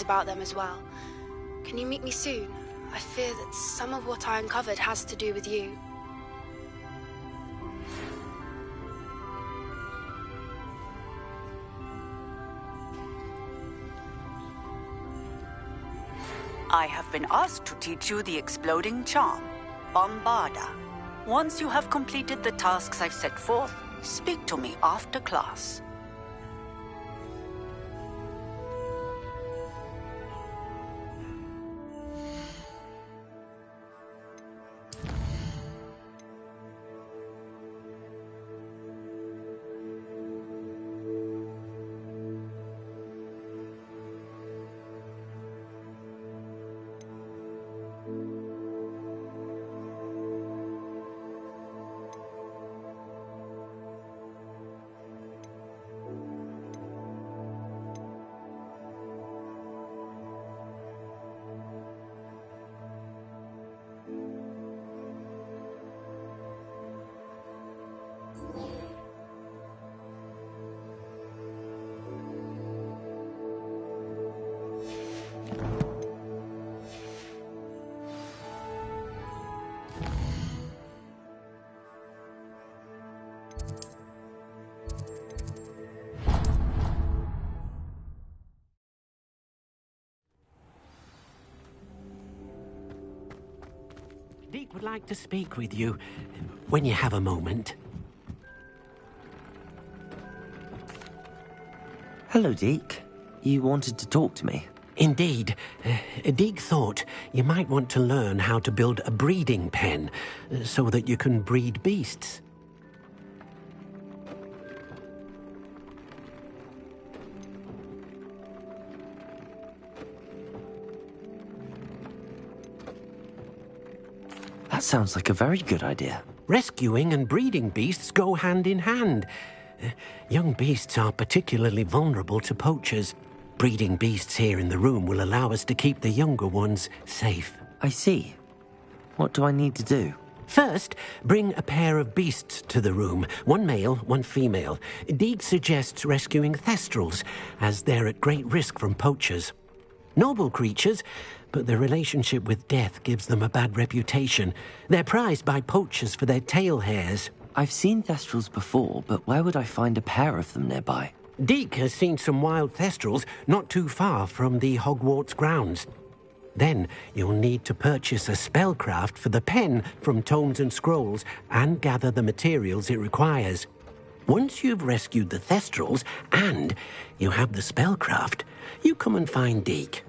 about them as well. Can you meet me soon? I fear that some of what I uncovered has to do with you. I have been asked to teach you the exploding charm, Bombarda. Once you have completed the tasks I've set forth, speak to me after class. Deke would like to speak with you when you have a moment. Hello, Deke. You wanted to talk to me? Indeed. Deke thought you might want to learn how to build a breeding pen so that you can breed beasts. That sounds like a very good idea. Rescuing and breeding beasts go hand in hand. Young beasts are particularly vulnerable to poachers. Breeding beasts here in the room will allow us to keep the younger ones safe. I see. What do I need to do? First, bring a pair of beasts to the room. One male, one female. Deke suggests rescuing thestrals, as they're at great risk from poachers. Noble creatures, but their relationship with death gives them a bad reputation. They're prized by poachers for their tail hairs. I've seen thestrals before, but where would I find a pair of them nearby? Deke has seen some wild thestrals not too far from the Hogwarts grounds. Then you'll need to purchase a spellcraft for the pen from Tomes and Scrolls and gather the materials it requires. Once you've rescued the thestrals and you have the spellcraft, you come and find Deke.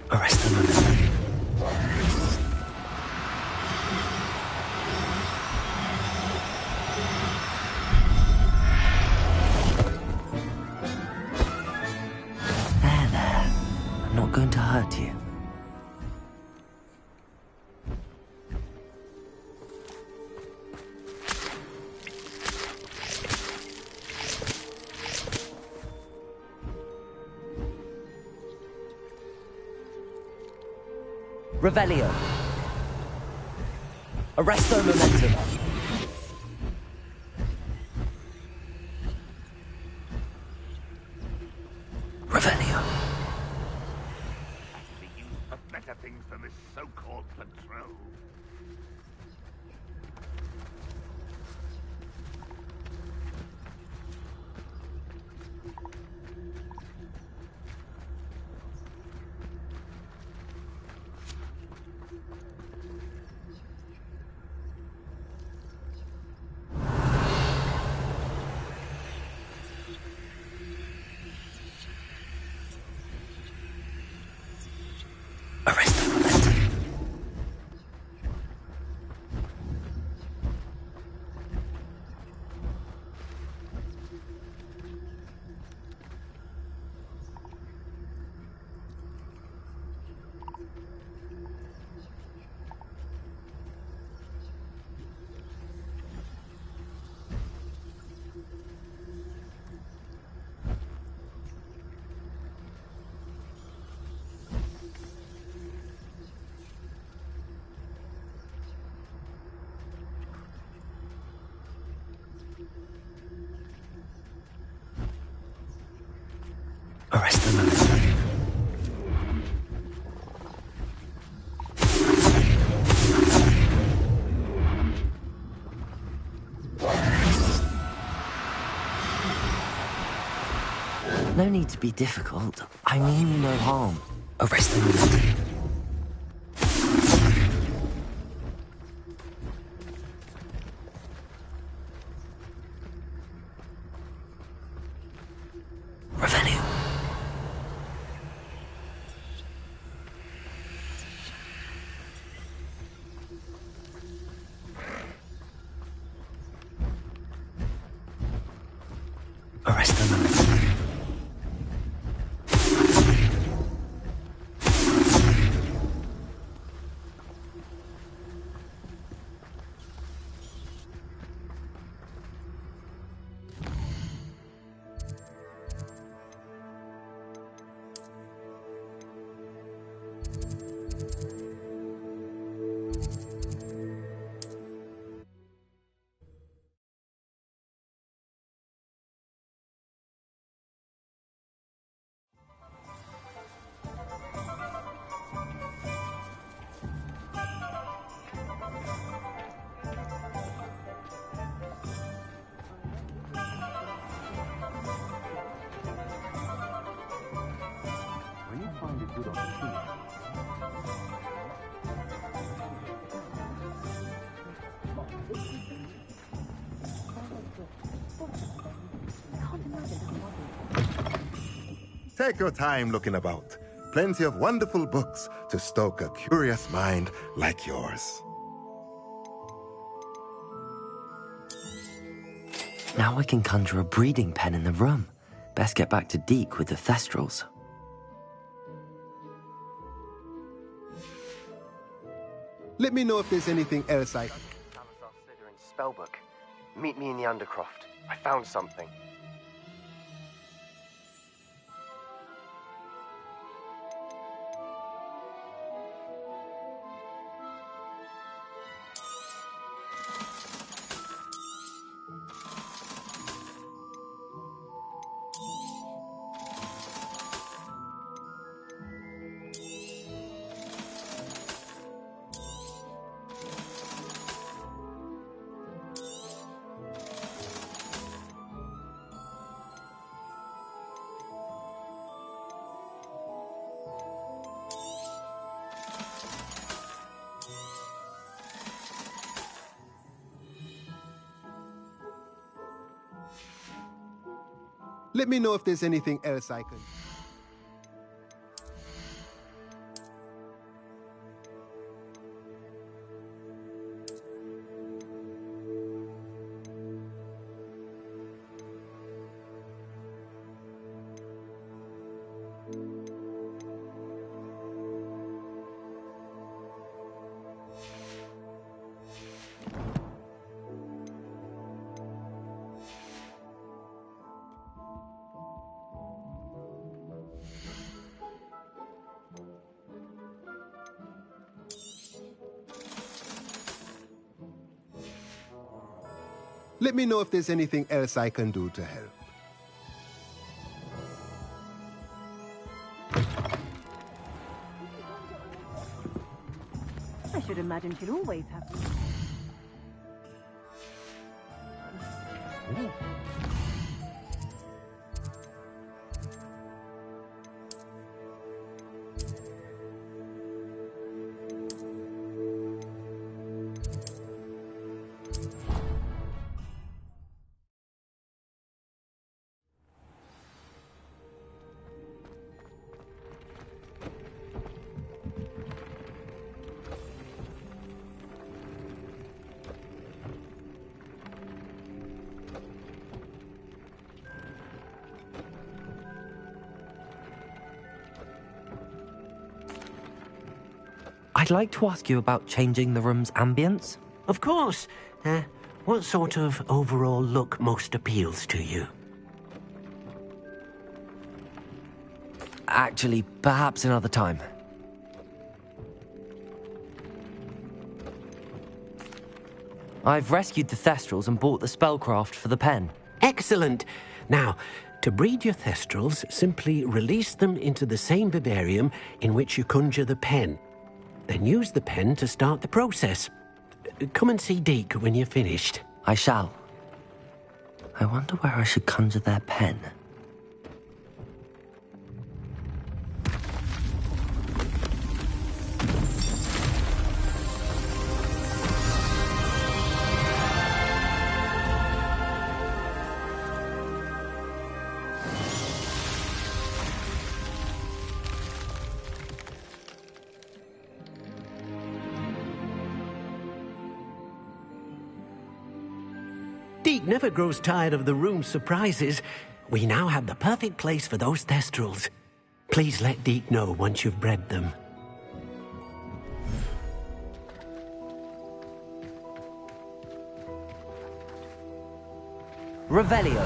Arrest them. There. I'm not going to hurt you. Revelio. Arresto momentum. Revelio. The use of better things than this so-called patrol. Arresto momentum. Arresto momentum. No need to be difficult. I mean you no harm. Arresto momentum. Revelio. Arresto momentum. When you find a good opportunity, take your time looking about. Plenty of wonderful books to stoke a curious mind like yours. Now I can conjure a breeding pen in the room. Best get back to Deke with the Thestrals. Let me know if there's anything else I... Salazar Slytherin's spellbook. Meet me in the Undercroft. I found something. Let me know if there's anything else I can... Let me know if there's anything else I can do to help. I should imagine she'll always have. I'd like to ask you about changing the room's ambience. Of course. What sort of overall look most appeals to you? Actually, perhaps another time. I've rescued the Thestrals and bought the spellcraft for the pen. Excellent. Now, to breed your Thestrals, simply release them into the same vivarium in which you conjure the pen. Then use the pen to start the process. Come and see Deke when you're finished. I shall. I wonder where I should conjure their pen. Deke never grows tired of the room's surprises. We now have the perfect place for those Thestrals. Please let Deke know once you've bred them. Revelio.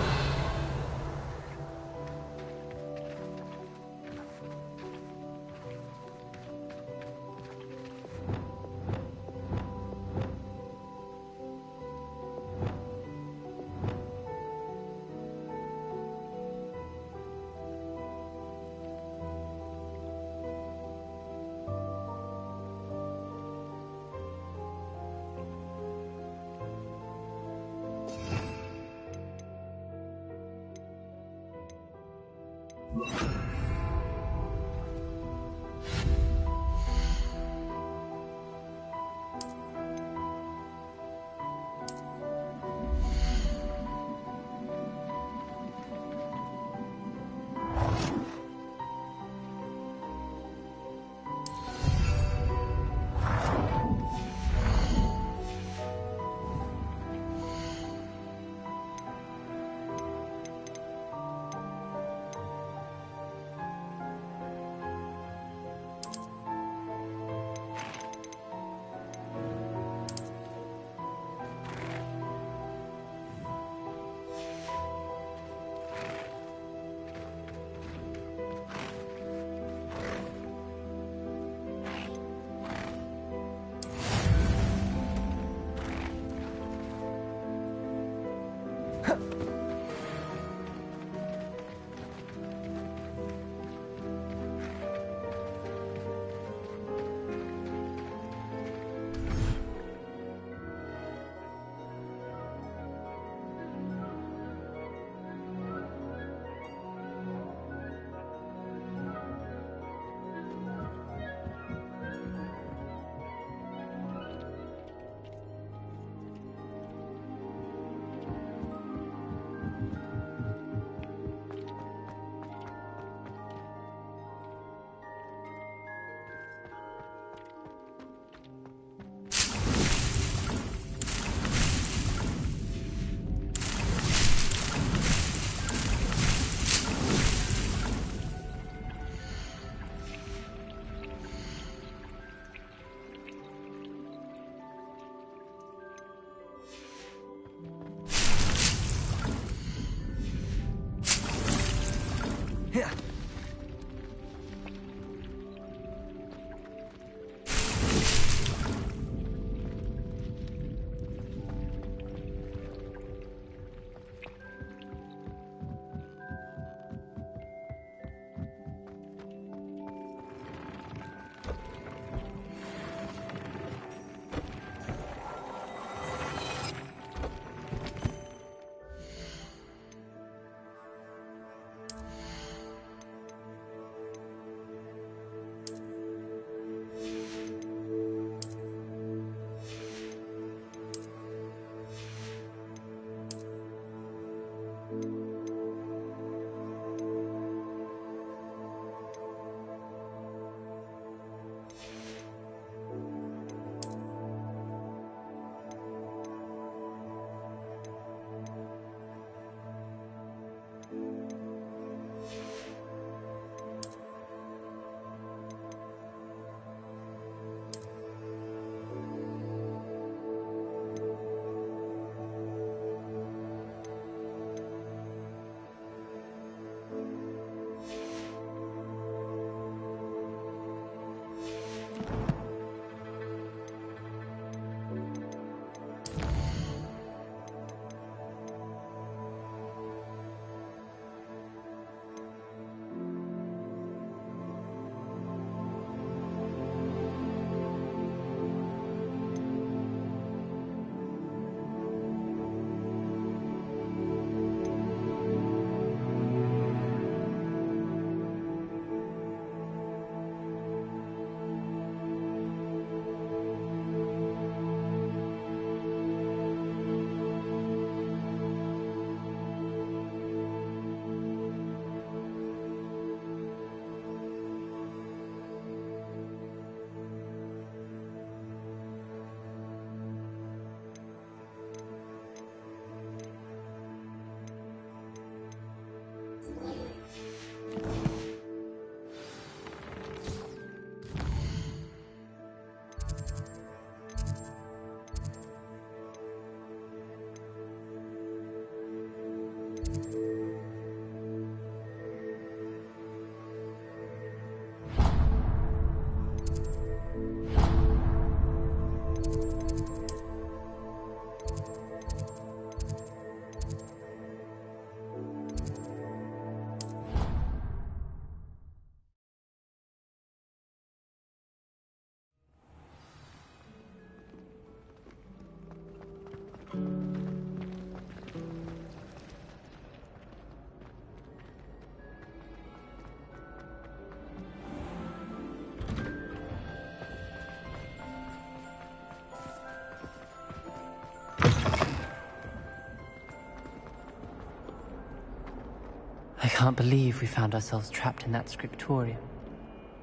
can't believe we found ourselves trapped in that scriptorium.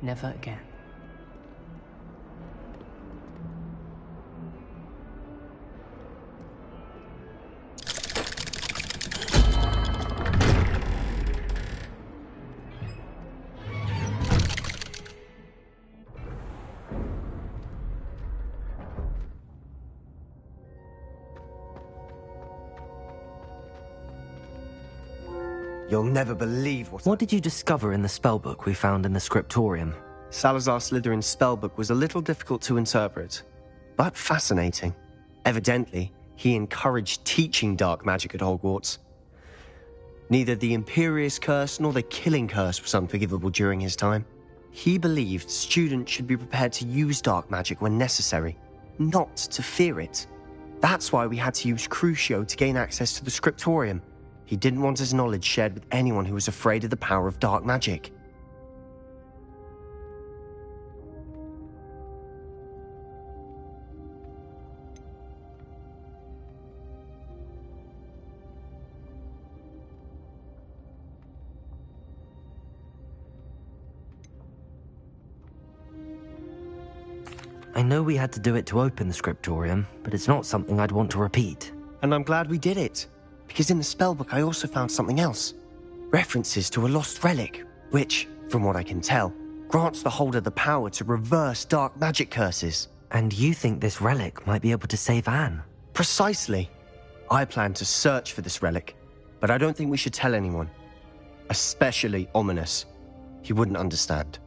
Never again. You'll never believe What did you discover in the spellbook we found in the scriptorium? Salazar Slytherin's spellbook was a little difficult to interpret, but fascinating. Evidently, he encouraged teaching dark magic at Hogwarts. Neither the Imperious Curse nor the Killing Curse was unforgivable during his time. He believed students should be prepared to use dark magic when necessary, not to fear it. That's why we had to use Crucio to gain access to the scriptorium. He didn't want his knowledge shared with anyone who was afraid of the power of dark magic. I know we had to do it to open the scriptorium, but it's not something I'd want to repeat. And I'm glad we did it, because in the spellbook I also found something else. References to a lost relic, which, from what I can tell, grants the holder the power to reverse dark magic curses. And you think this relic might be able to save Anne? Precisely. I plan to search for this relic, but I don't think we should tell anyone. Especially Ominous. He wouldn't understand.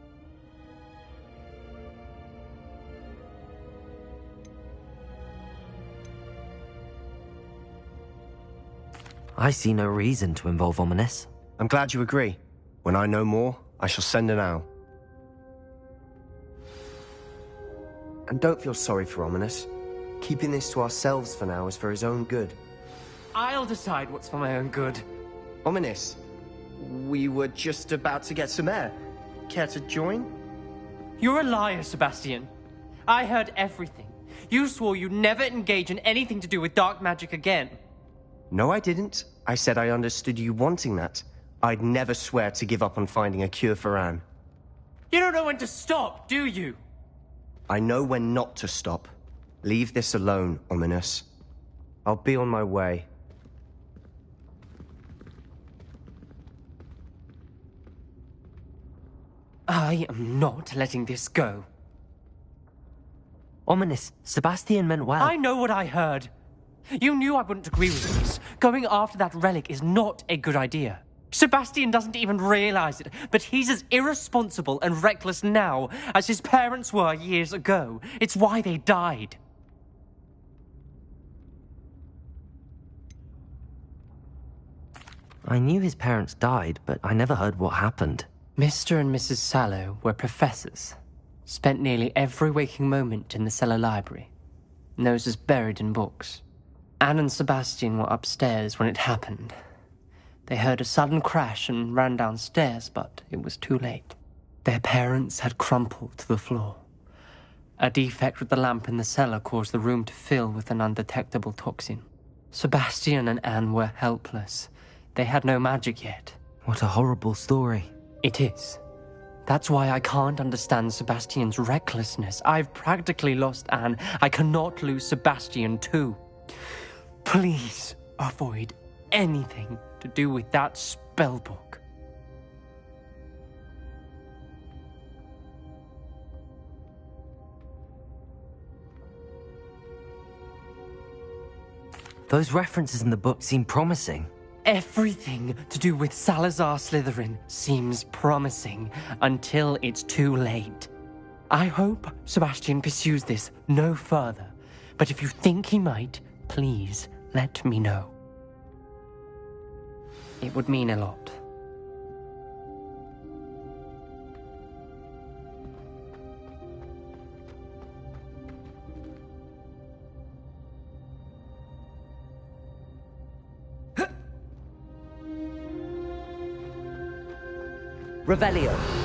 I see no reason to involve Ominous. I'm glad you agree. When I know more, I shall send an owl. And don't feel sorry for Ominous. Keeping this to ourselves for now is for his own good. I'll decide what's for my own good. Ominous, we were just about to get some air. Care to join? You're a liar, Sebastian. I heard everything. You swore you'd never engage in anything to do with dark magic again. No, I didn't. I said I understood you wanting that. I'd never swear to give up on finding a cure for Anne. You don't know when to stop, do you? I know when not to stop. Leave this alone, Ominous. I'll be on my way. I am not letting this go. Ominous, Sebastian meant well. I know what I heard. You knew I wouldn't agree with this. Going after that relic is not a good idea. Sebastian doesn't even realize it, but he's as irresponsible and reckless now as his parents were years ago. It's why they died. I knew his parents died, but I never heard what happened. Mr. and Mrs. Sallow were professors. Spent nearly every waking moment in the cellar library. Noses buried in books. Anne and Sebastian were upstairs when it happened. They heard a sudden crash and ran downstairs, but it was too late. Their parents had crumpled to the floor. A defect with the lamp in the cellar caused the room to fill with an undetectable toxin. Sebastian and Anne were helpless. They had no magic yet. What a horrible story. It is. That's why I can't understand Sebastian's recklessness. I've practically lost Anne. I cannot lose Sebastian too. Please avoid anything to do with that spellbook. Those references in the book seem promising. Everything to do with Salazar Slytherin seems promising until it's too late. I hope Sebastian pursues this no further, but if you think he might, please let me know. It would mean a lot. Revelio.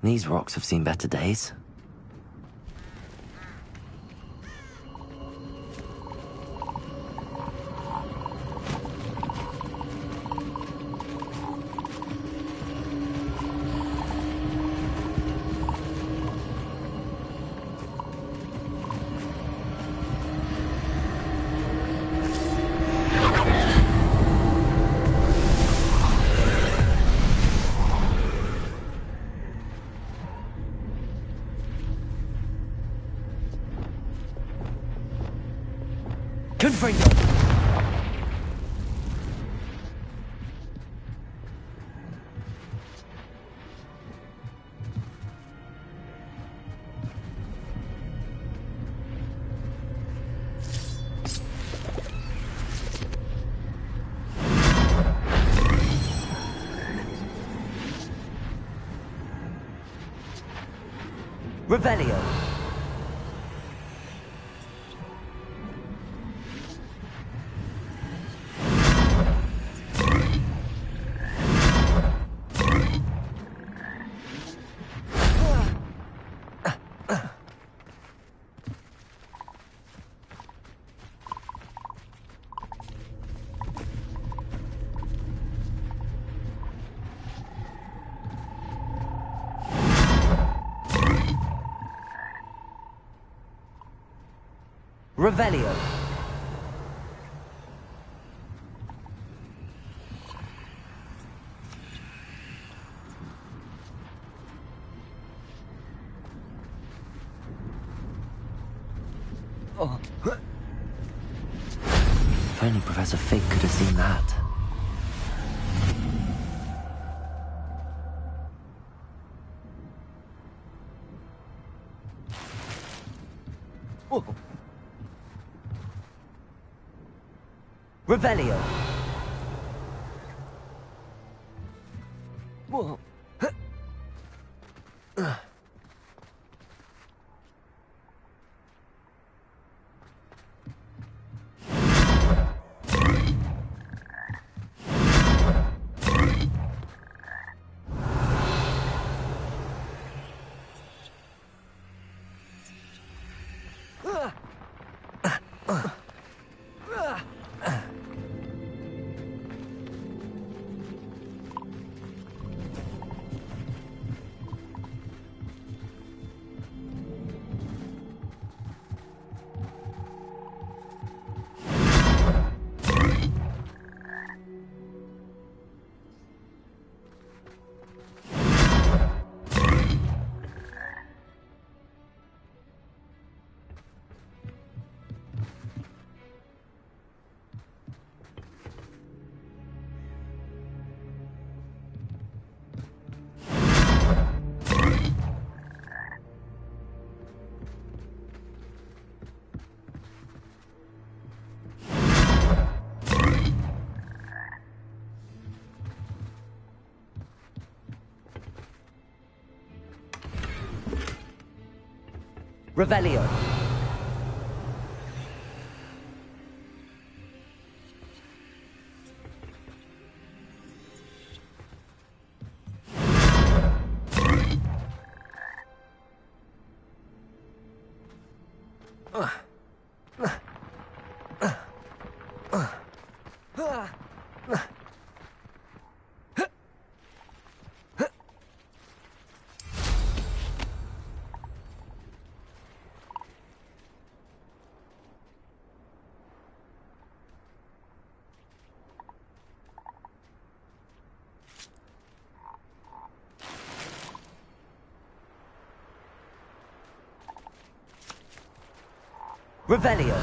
These rocks have seen better days. Confringo! Revelio! Revelio. Oh. If only Professor Fig could have seen that. Oh. Revelio. Whoa. Revelio. Revelio.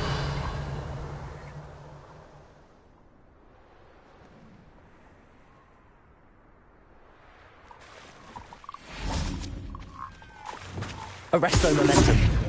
Arresto momentum.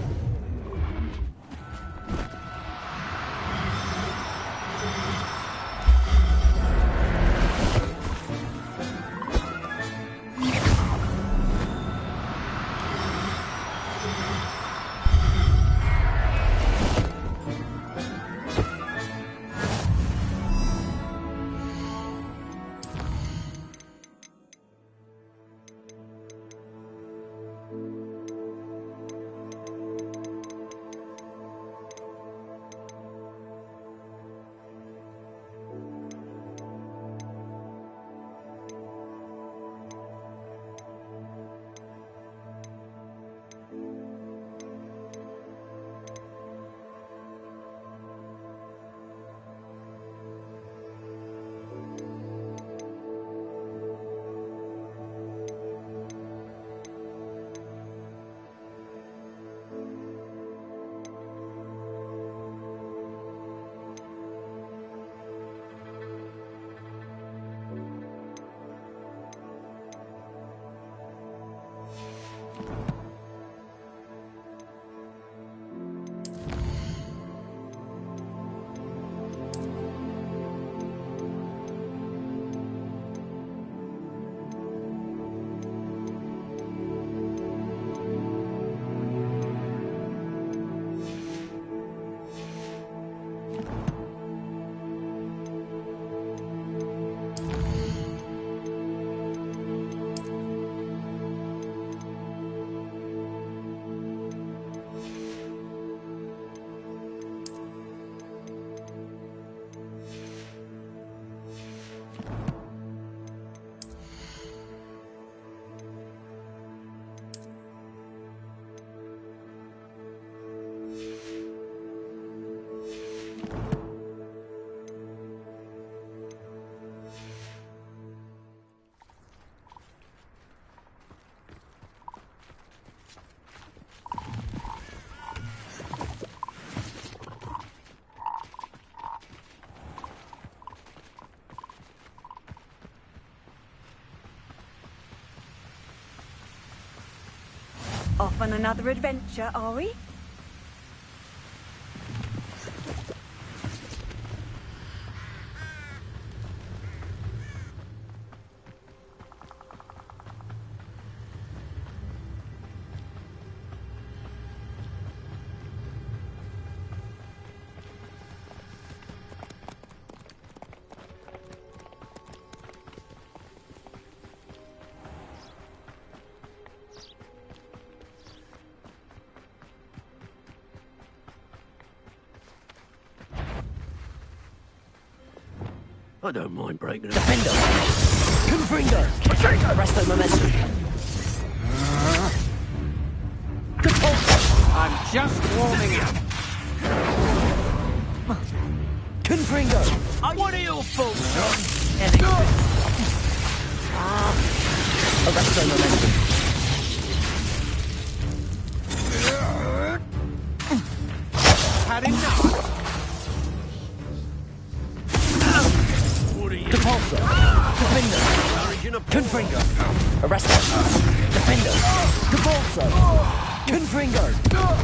Off on another adventure, are we? I don't mind breaking it. Defender! Confringo! Resto momentum! I'm just warming up. Confringo! What are your faults, son? Resto momentum! Had enough? Repulsor! Defender! Confringo! Arresto! Defender! Repulsor! Confringo!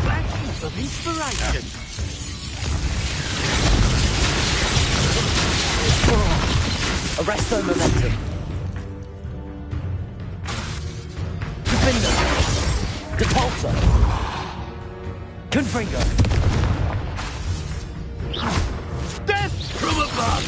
Flashes of inspiration. Arresto momentum! Defender! Repulsor! Confringo! Death from above!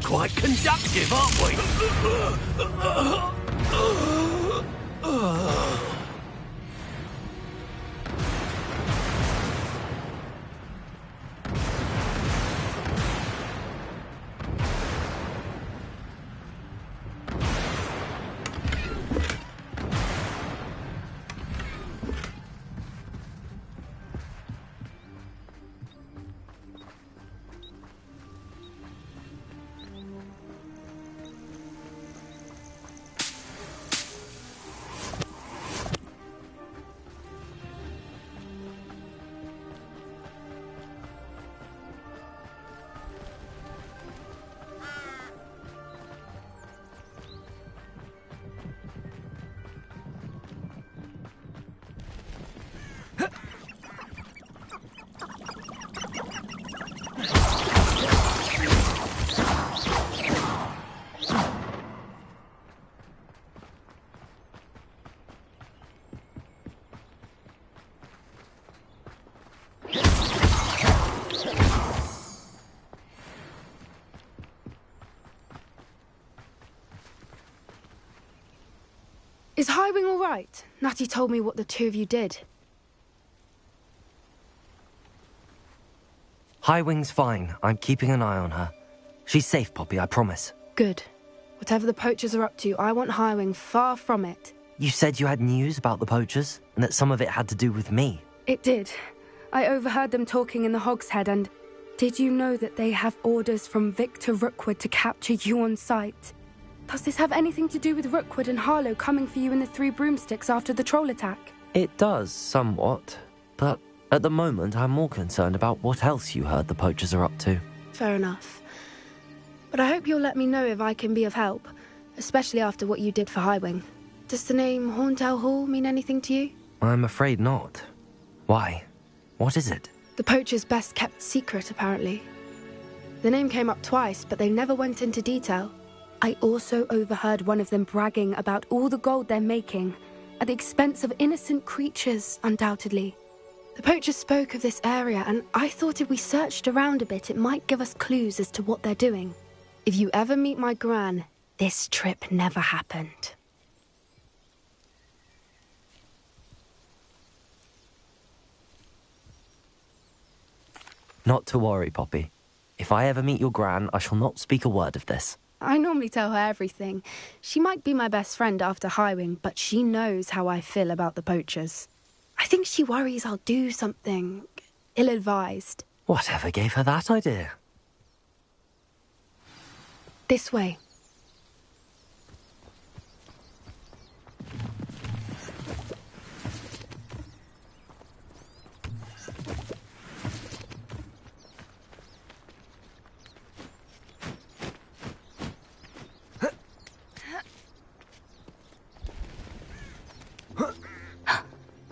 Quite conductive, aren't we? Is Highwing all right? Natty told me what the two of you did. Highwing's fine. I'm keeping an eye on her. She's safe, Poppy, I promise. Good. Whatever the poachers are up to, I want Highwing far from it. You said you had news about the poachers, and that some of it had to do with me. It did. I overheard them talking in the Hogshead, and did you know that they have orders from Victor Rookwood to capture you on sight? Does this have anything to do with Rookwood and Harlow coming for you in the Three Broomsticks after the troll attack? It does, somewhat. But at the moment, I'm more concerned about what else you heard the poachers are up to. Fair enough. But I hope you'll let me know if I can be of help, especially after what you did for Highwing. Does the name Horntail Hall mean anything to you? I'm afraid not. Why? What is it? The poachers' best-kept secret, apparently. The name came up twice, but they never went into detail. I also overheard one of them bragging about all the gold they're making, at the expense of innocent creatures, undoubtedly. The poachers spoke of this area, and I thought if we searched around a bit, it might give us clues as to what they're doing. If you ever meet my gran, this trip never happened. Not to worry, Poppy. If I ever meet your gran, I shall not speak a word of this. I normally tell her everything. She might be my best friend after Highwing, but she knows how I feel about the poachers. I think she worries I'll do something ill-advised. Whatever gave her that idea? This way.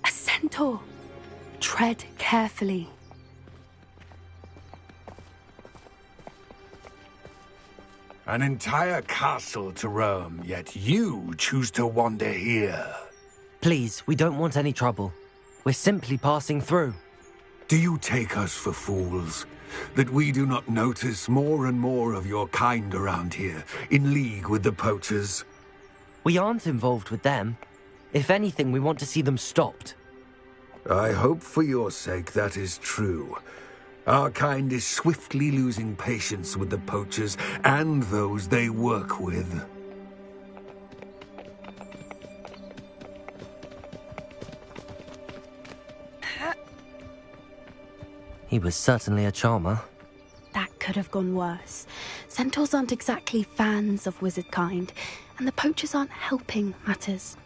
A centaur. Tread carefully. An entire castle to roam, yet you choose to wander here. Please, we don't want any trouble. We're simply passing through. Do you take us for fools? That we do not notice more and more of your kind around here, in league with the poachers? We aren't involved with them. If anything, we want to see them stopped. I hope for your sake that is true. Our kind is swiftly losing patience with the poachers and those they work with. He was certainly a charmer. That could have gone worse. Centaurs aren't exactly fans of wizard kind, and the poachers aren't helping matters.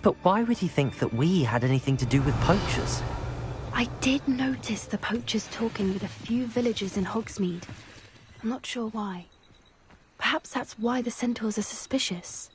But why would he think that we had anything to do with poachers? I did notice the poachers talking with a few villagers in Hogsmeade. I'm not sure why. Perhaps that's why the centaurs are suspicious.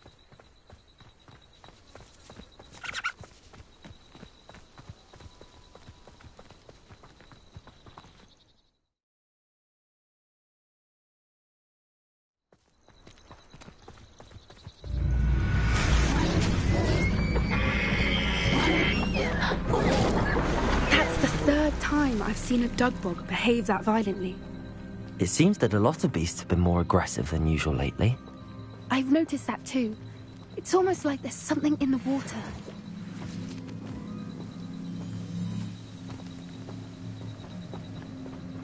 I've seen a dugbog behave that violently. It seems that a lot of beasts have been more aggressive than usual lately. I've noticed that too. It's almost like there's something in the water.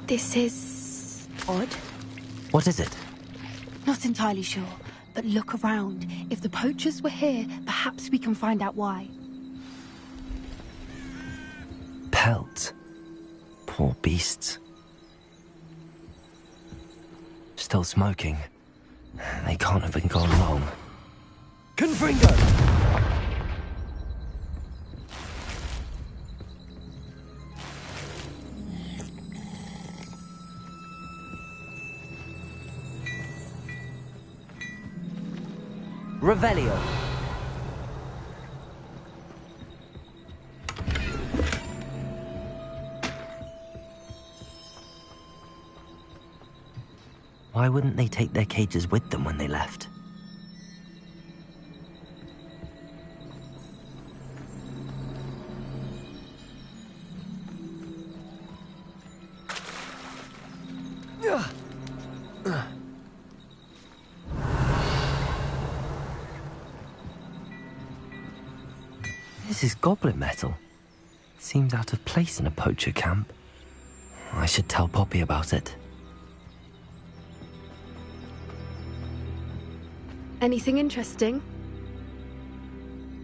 This is odd. What is it? Not entirely sure, but look around. If the poachers were here, perhaps we can find out why. Pelts. Poor beasts. Still smoking. They can't have been gone long. Confringo! Revelio. Why wouldn't they take their cages with them when they left? This is goblin metal. Seems out of place in a poacher camp. I should tell Poppy about it. Anything interesting?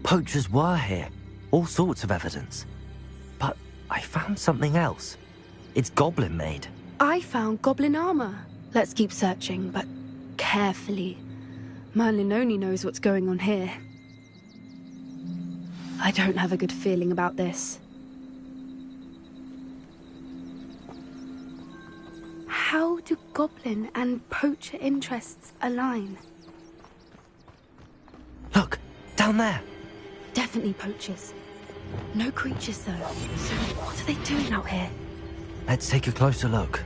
Poachers were here. All sorts of evidence. But I found something else. It's goblin made. I found goblin armor. Let's keep searching, but carefully. Merlin only knows what's going on here. I don't have a good feeling about this. How do goblin and poacher interests align? Look, down there. Definitely poachers. No creatures, though. So what are they doing out here? Let's take a closer look.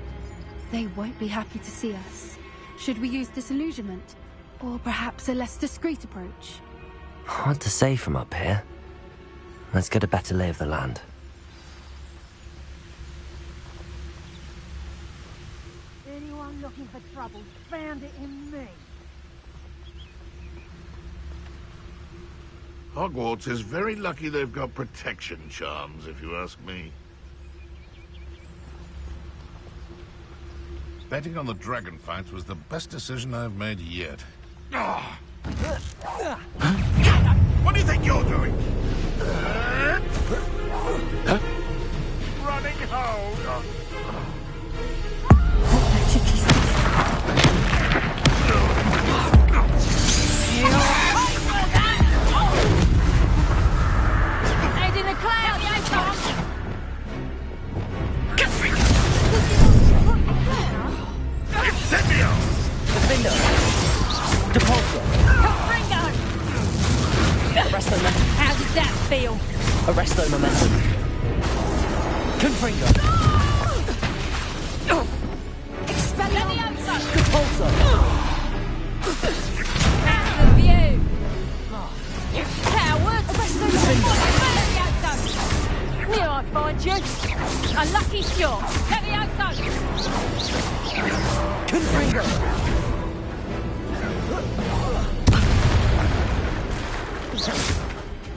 They won't be happy to see us. Should we use disillusionment? Or perhaps a less discreet approach? Hard to say from up here. Let's get a better lay of the land. Anyone looking for trouble found it in me. Hogwarts is very lucky they've got protection charms, if you ask me. Betting on the dragon fights was the best decision I've made yet. Ah! What do you think you're doing? Running home! Head in a cloud, Incendio! Defender! Depulso! Ringo! Arresto momentum. How did that feel? Arresto momentum. Confringo! Expelliarmus! Depulso! How's the view? You coward! Levioso! Here I find you! A lucky shot! Levioso! Confringo!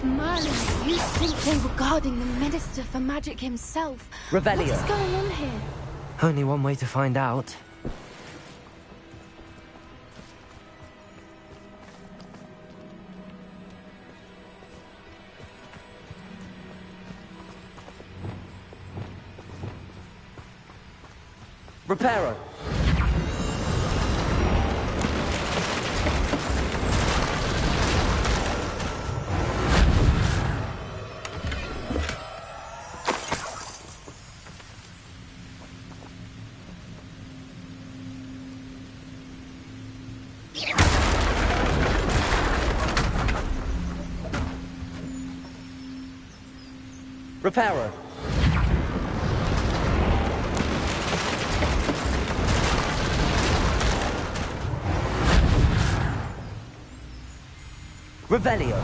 Merlin, you think they were guarding the Minister for Magic himself? Revelio. What is going on here? Only one way to find out. Reparo. Reparo. Revelio.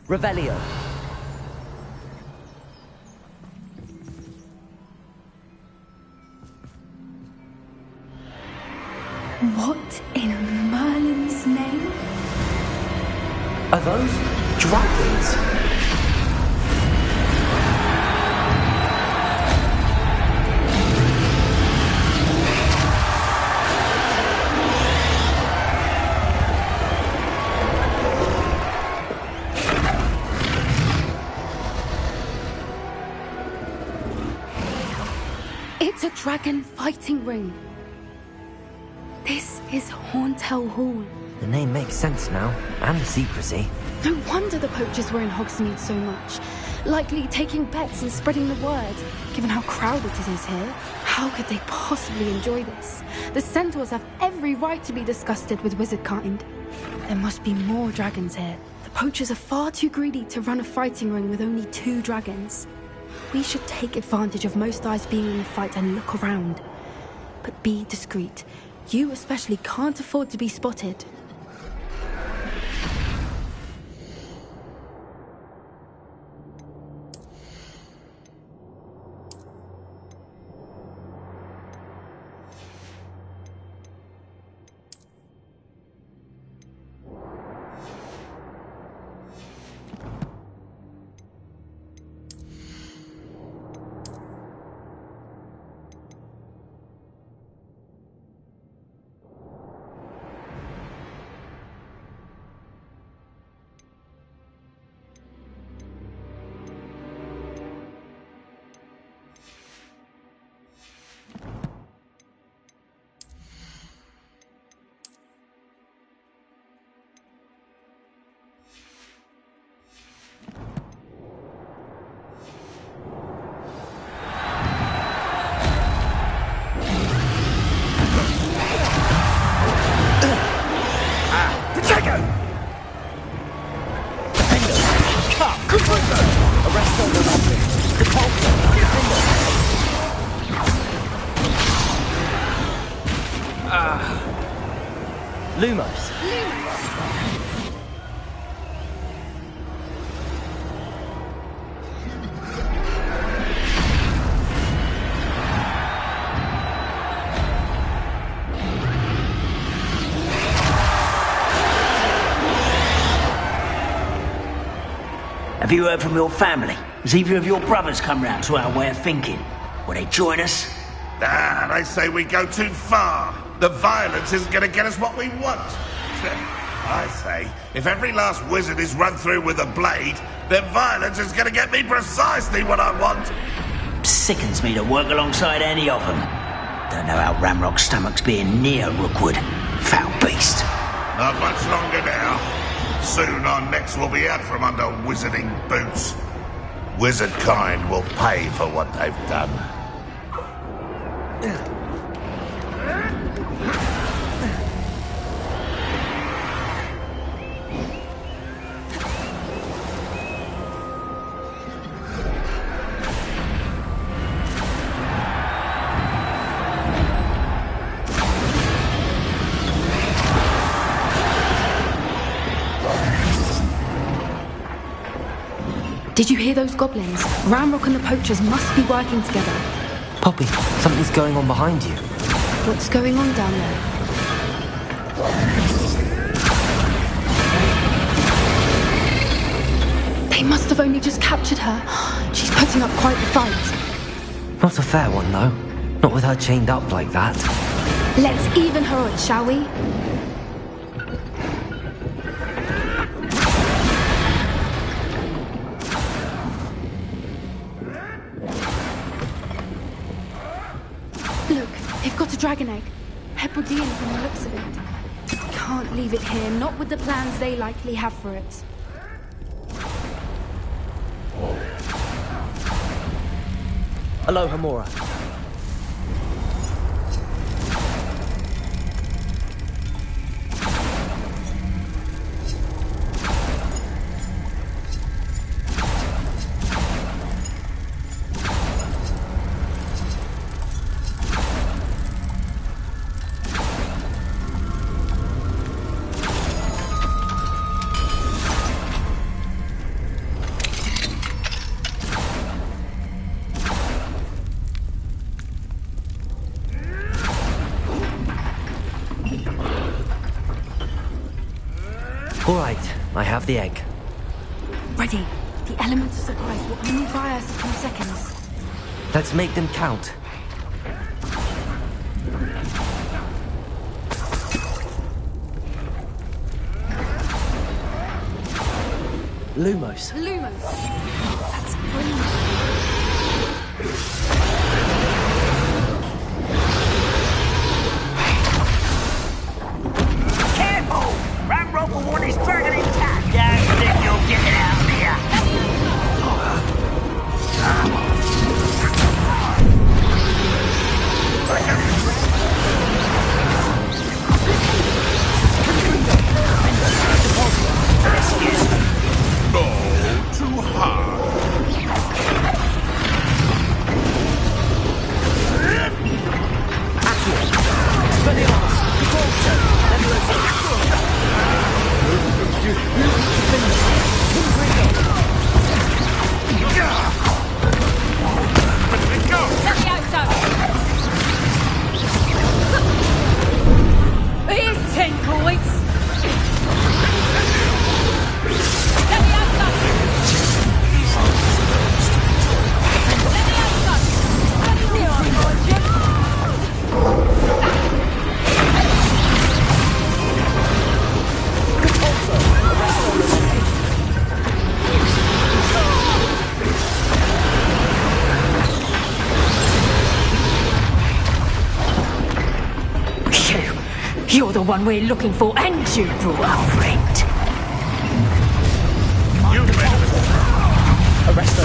Revelio. What in Merlin's name? Are those dragons? It's a dragon fighting ring. This is Hauntel Hall. The name makes sense now, and the secrecy. No wonder the poachers were in Hogsmeade so much. Likely taking bets and spreading the word. Given how crowded it is here, how could they possibly enjoy this? The centaurs have every right to be disgusted with wizard kind. There must be more dragons here. The poachers are far too greedy to run a fighting ring with only 2 dragons. We should take advantage of most eyes being in the fight and look around. But be discreet. You especially can't afford to be spotted. Have you heard from your family? Has either of your brothers come round to our way of thinking? Will they join us? Nah, they say we go too far. The violence isn't going to get us what we want. I say, if every last wizard is run through with a blade, then violence is going to get me precisely what I want. Sickens me to work alongside any of them. Don't know how Ramrock's stomach's being near Rookwood. Foul beast. Not much longer now. Soon our necks will be out from under wizarding boots. Wizard kind will pay for what they've done. Did you hear those goblins? Ramrock and the poachers must be working together. Poppy, something's going on behind you. What's going on down there? They must have only just captured her. She's putting up quite the fight. Not a fair one, though. Not with her chained up like that. Let's even her odds, shall we? Look, they've got a dragon egg. Hebridean from the looks of it. Can't leave it here, not with the plans they likely have for it. Hello, Hamora. All right, I have the egg. Ready. The element of surprise will only buy us a few seconds. Let's make them count. Lumos. Lumos. That's brilliant. Careful! Ramrock will want his dragon intact. Don't think you'll get it out of here. Oh, too hard. Here's 10 points. You're the one we're looking for, and you brought our friend. Arrest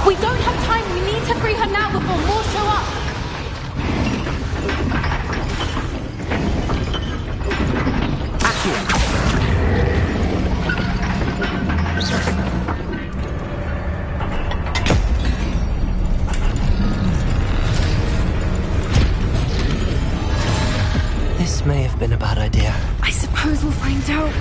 We don't have time. We need to free her now before more show up. This may have been a bad idea. I suppose we'll find out.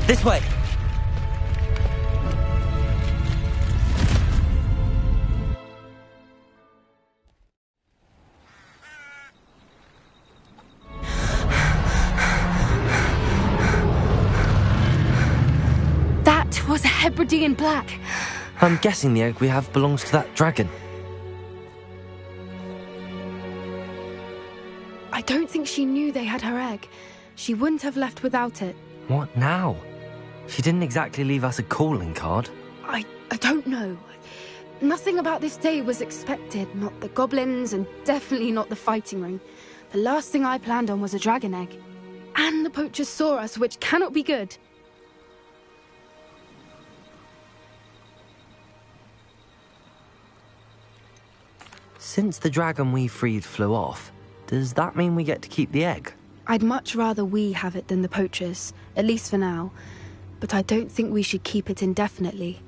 This way! That was a Hebridean black. I'm guessing the egg we have belongs to that dragon. I don't think she knew they had her egg. She wouldn't have left without it. What now? She didn't exactly leave us a calling card. I don't know. Nothing about this day was expected. Not the goblins, and definitely not the fighting ring. The last thing I planned on was a dragon egg. And the poachers saw us, which cannot be good. Since the dragon we freed flew off, does that mean we get to keep the egg? I'd much rather we have it than the poachers, at least for now. But I don't think we should keep it indefinitely.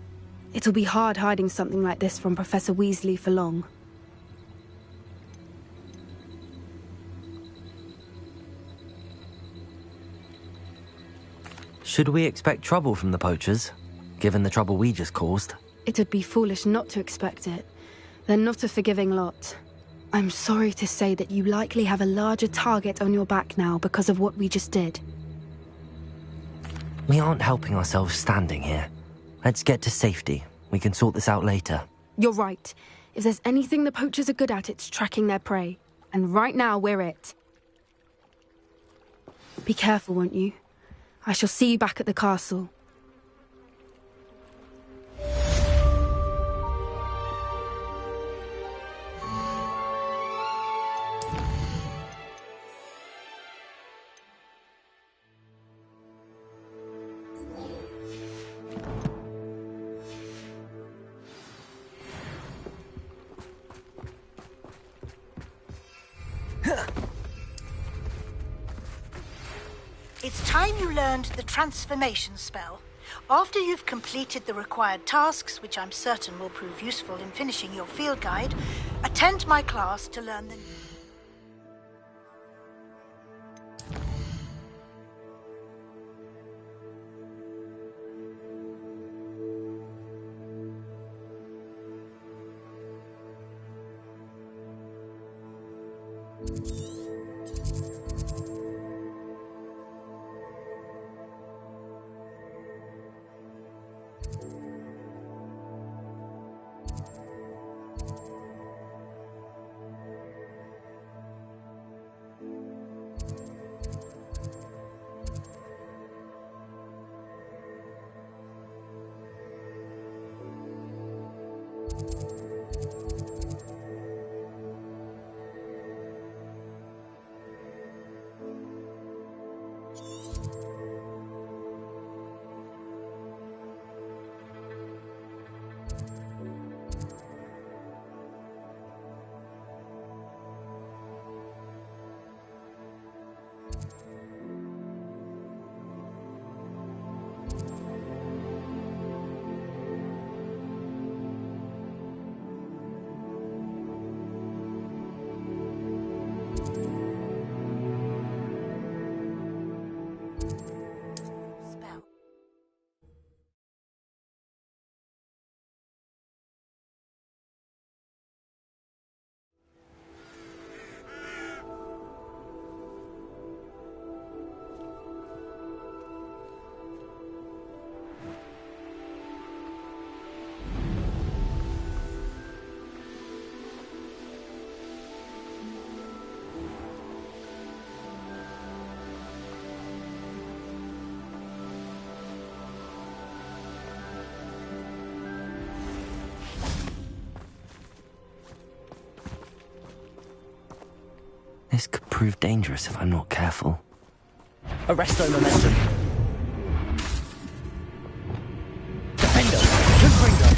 It'll be hard hiding something like this from Professor Weasley for long. Should we expect trouble from the poachers, given the trouble we just caused? It'd be foolish not to expect it. They're not a forgiving lot. I'm sorry to say that you likely have a larger target on your back now because of what we just did. We aren't helping ourselves standing here. Let's get to safety. We can sort this out later. You're right. If there's anything the poachers are good at, it's tracking their prey. And right now, we're it. Be careful, won't you? I shall see you back at the castle. It's time you learned the transformation spell. After you've completed the required tasks, which I'm certain will prove useful in finishing your field guide, attend my class to learn the... prove dangerous if I'm not careful. Arresto momentum. Defendo! Confringo!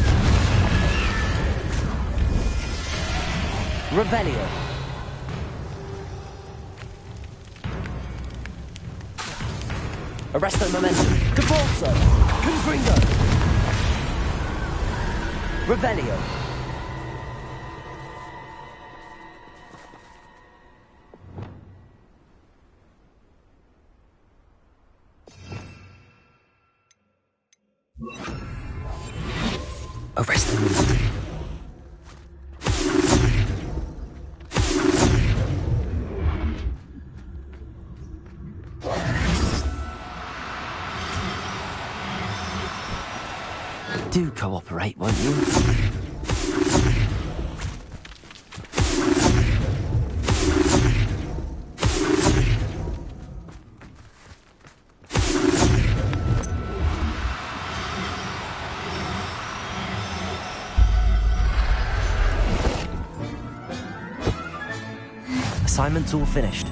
Revelio! Arresto momentum. Cabalso! Confringo! Revelio! Arrest them. Do cooperate, won't you? Assignment's all finished.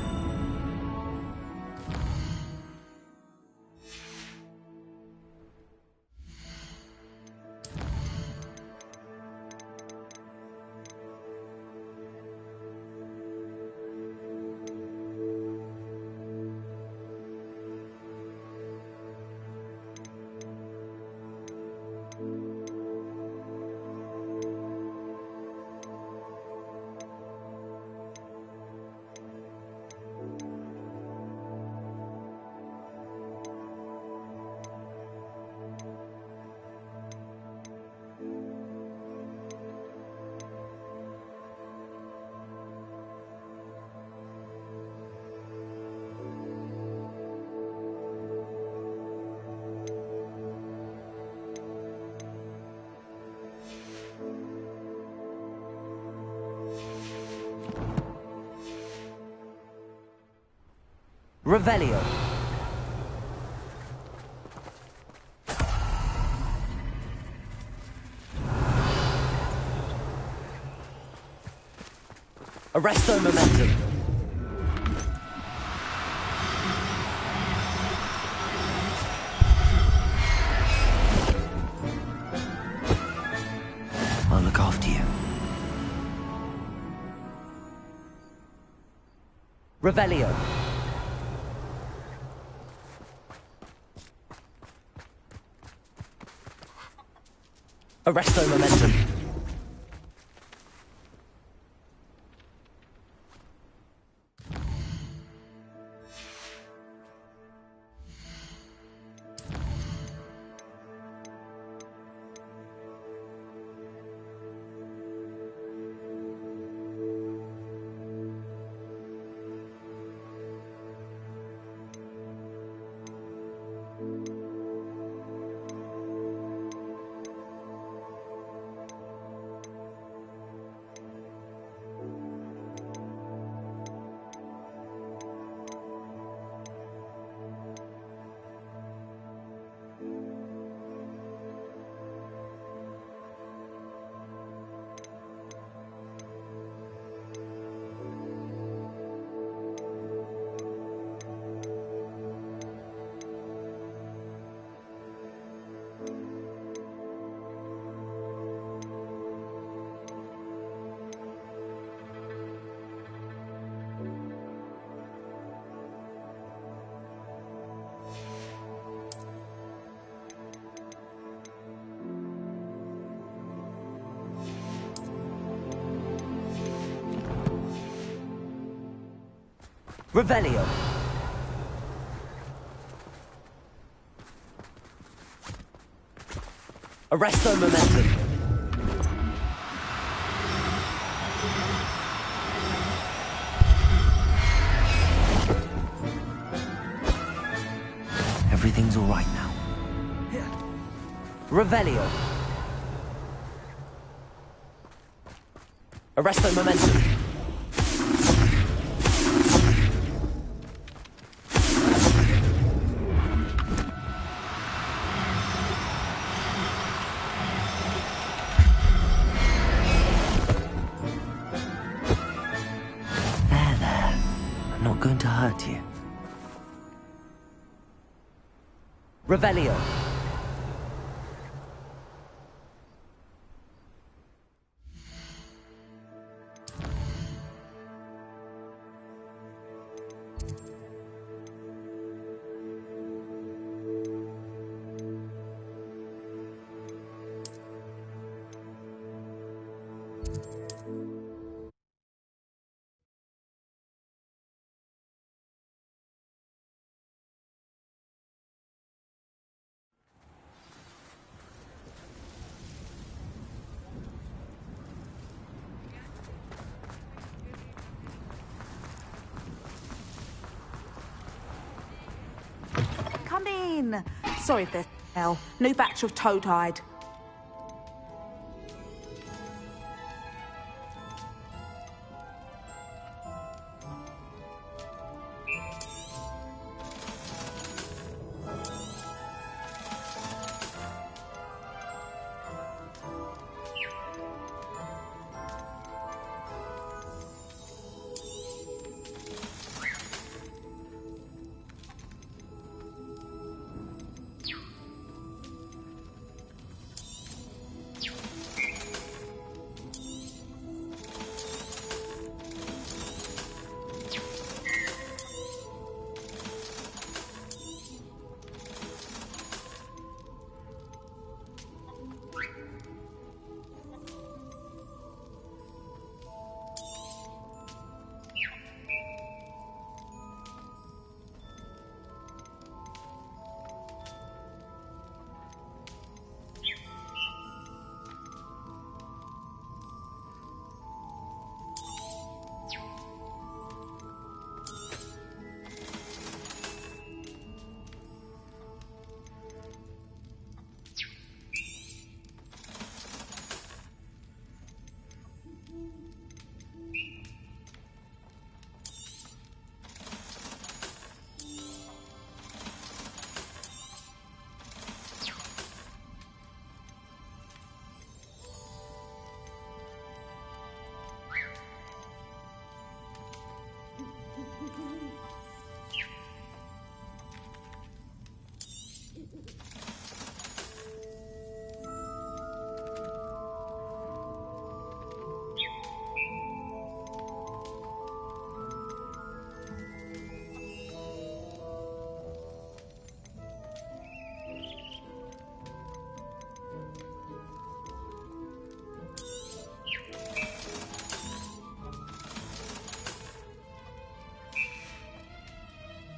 Revelio. Arresto momentum. I'll look after you. Revelio. Arresto momentum. Revelio. Arresto momentum. Everything's all right now. Revelio. Arresto momentum. Revelio. Come in. Sorry if there's smell. New batch of toad-hide.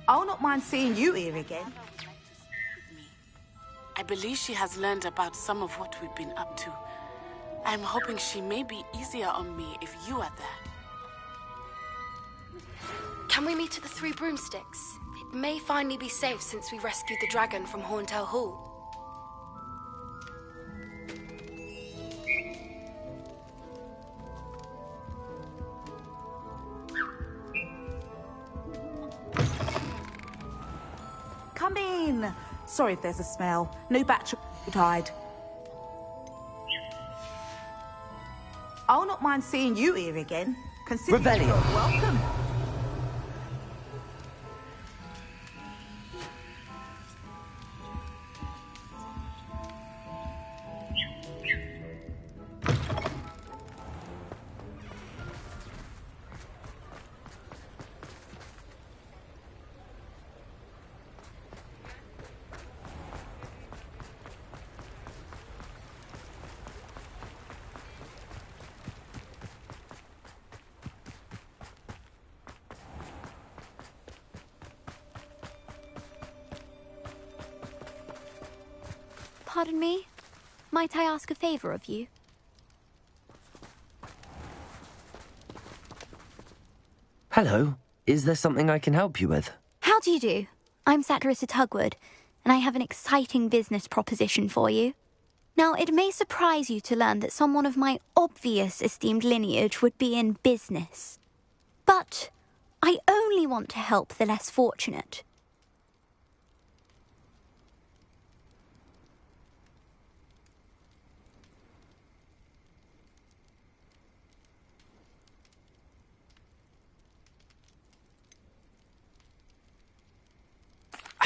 I'll not mind seeing you here again. I believe she has learned about some of what we've been up to. I'm hoping she may be easier on me if you are there. Can we meet at the Three Broomsticks? It may finally be safe since we rescued the dragon from Horntail Hall. Come in. Sorry if there's a smell. New batch of toad-hide. I'll not mind seeing you here again. Consider Revelio. yourself welcome. Pardon me? Might I ask a favor of you? Hello. Is there something I can help you with? How do you do? I'm Satirissa Tugwood, and I have an exciting business proposition for you. Now, it may surprise you to learn that someone of my obvious esteemed lineage would be in business. But I only want to help the less fortunate.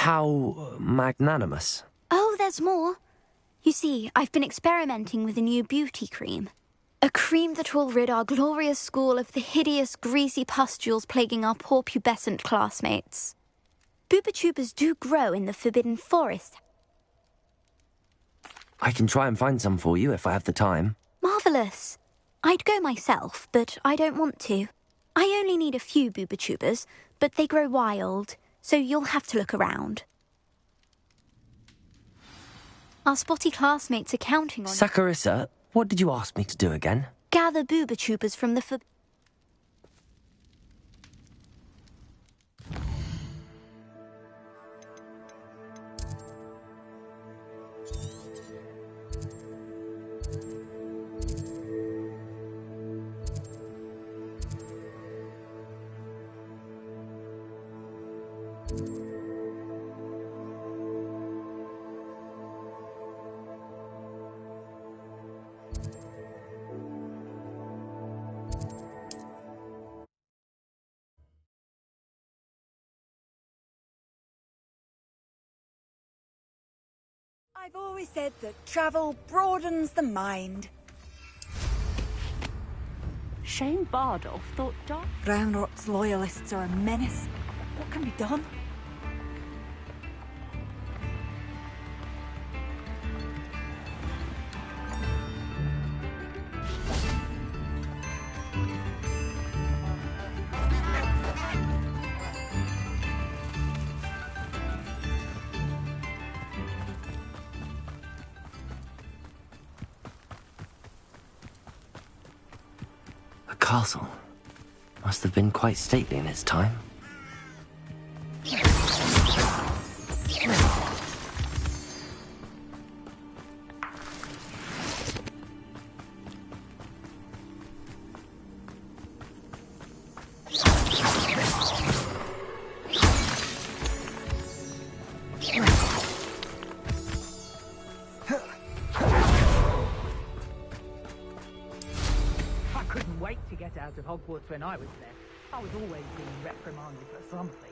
How magnanimous. Oh, there's more. You see, I've been experimenting with a new beauty cream. A cream that will rid our glorious school of the hideous, greasy pustules plaguing our poor pubescent classmates. Boobotubers do grow in the Forbidden Forest. I can try and find some for you if I have the time. Marvellous. I'd go myself, but I don't want to. I only need a few boobotubers, but they grow wild, so you'll have to look around. Our spotty classmates are counting on... Saccharissa, what did you ask me to do again? Gather boobotubers from the I've always said that travel broadens the mind. Shane Bardolph thought Roundrot's loyalists are a menace. What can be done? The castle must have been quite stately in its time. Out of Hogwarts when I was there. I was always being reprimanded for something.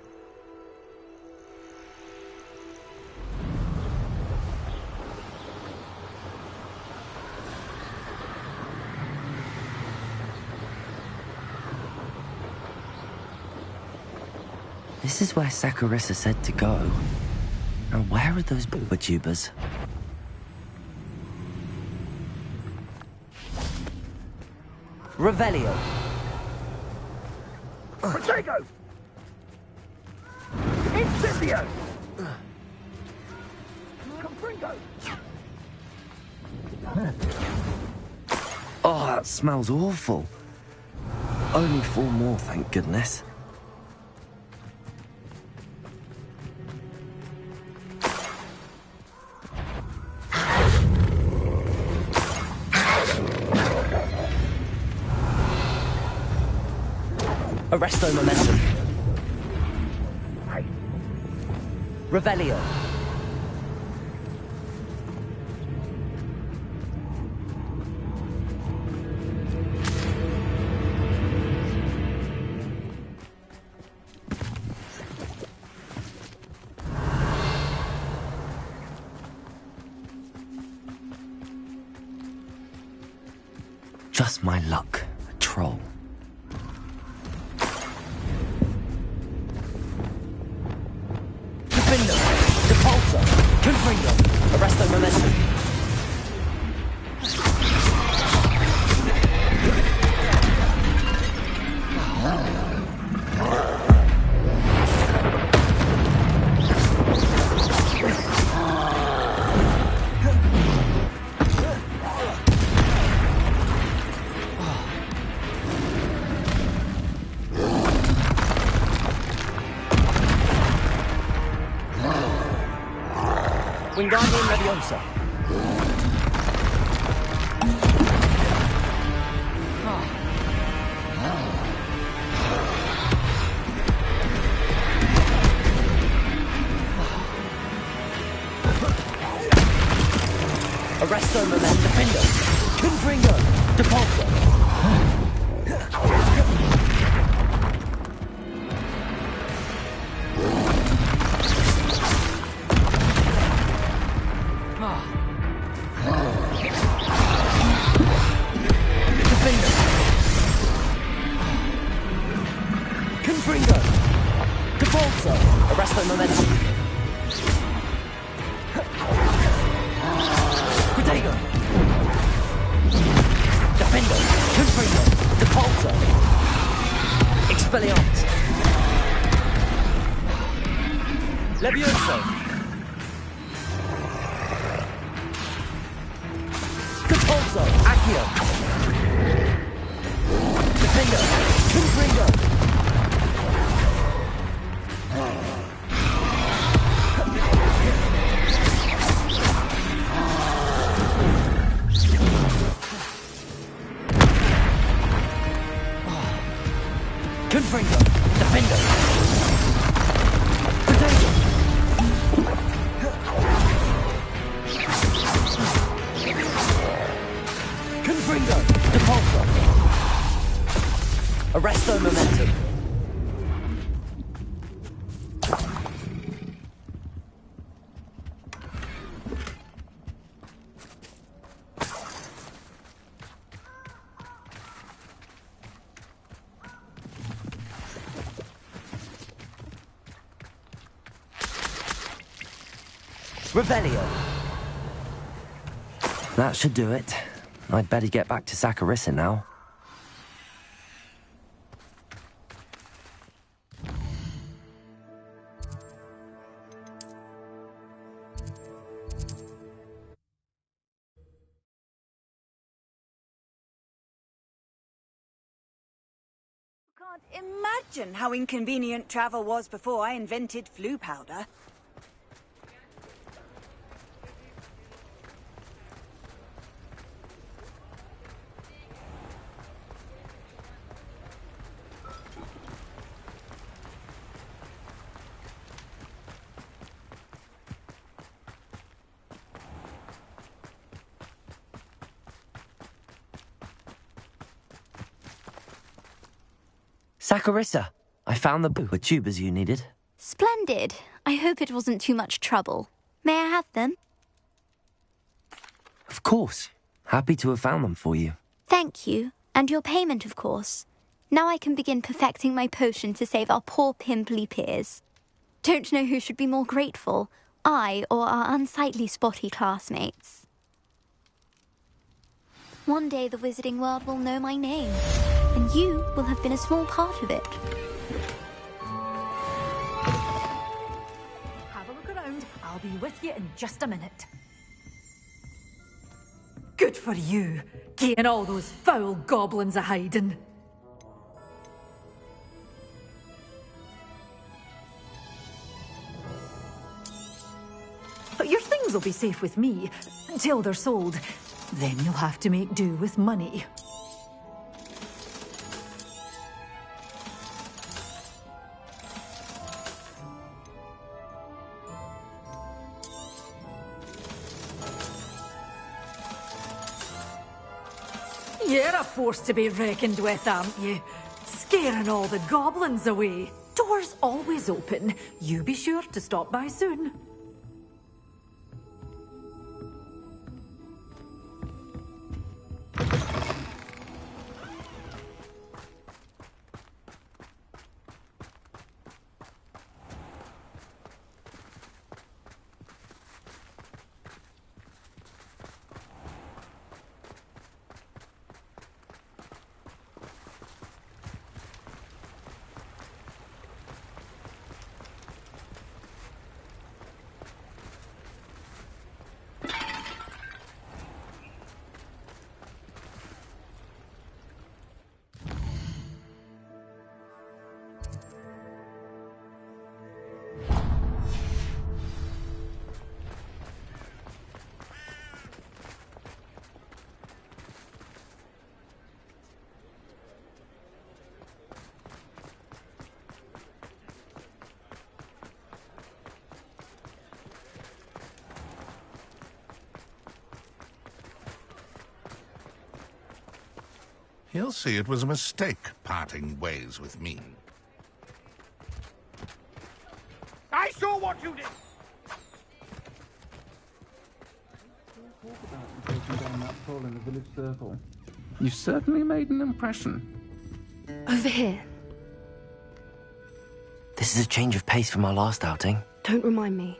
This is where Saccharissa said to go. Now where are those boobotubers? Revelio! Protego! Incendio! Confringo! Oh, that smells awful. Only 4 more, thank goodness. Arresto momentum. Revelio. Just my luck, a troll. Confringo! Arresto momentum. Wingardium Leviosa. Arresto momentum. Defendo. Confringo. Depulso. Depulso! Accio! Defender! Confringo! Confringo! Defender! Protection! Confringo! Depulso! Arresto momentum! Revelio. That should do it. I'd better get back to Saccharissa now. Can't imagine how inconvenient travel was before I invented flu powder. Saccharissa, I found the with tubers you needed. Splendid. I hope it wasn't too much trouble. May I have them? Of course. Happy to have found them for you. Thank you. And your payment, of course. Now I can begin perfecting my potion to save our poor pimply peers. Don't know who should be more grateful, I or our unsightly spotty classmates. One day the wizarding world will know my name, and you will have been a small part of it. Have a look around. I'll be with you in just a minute. Good for you, getting all those foul goblins a hiding. But your things will be safe with me until they're sold. Then you'll have to make do with money. You're a force to be reckoned with, aren't you? Scaring all the goblins away. Doors always open. You be sure to stop by soon. He'll see it was a mistake parting ways with me. I saw what you did! Talk about breaking down that pole in the village circle. You certainly made an impression. Over here. This is a change of pace from our last outing. Don't remind me.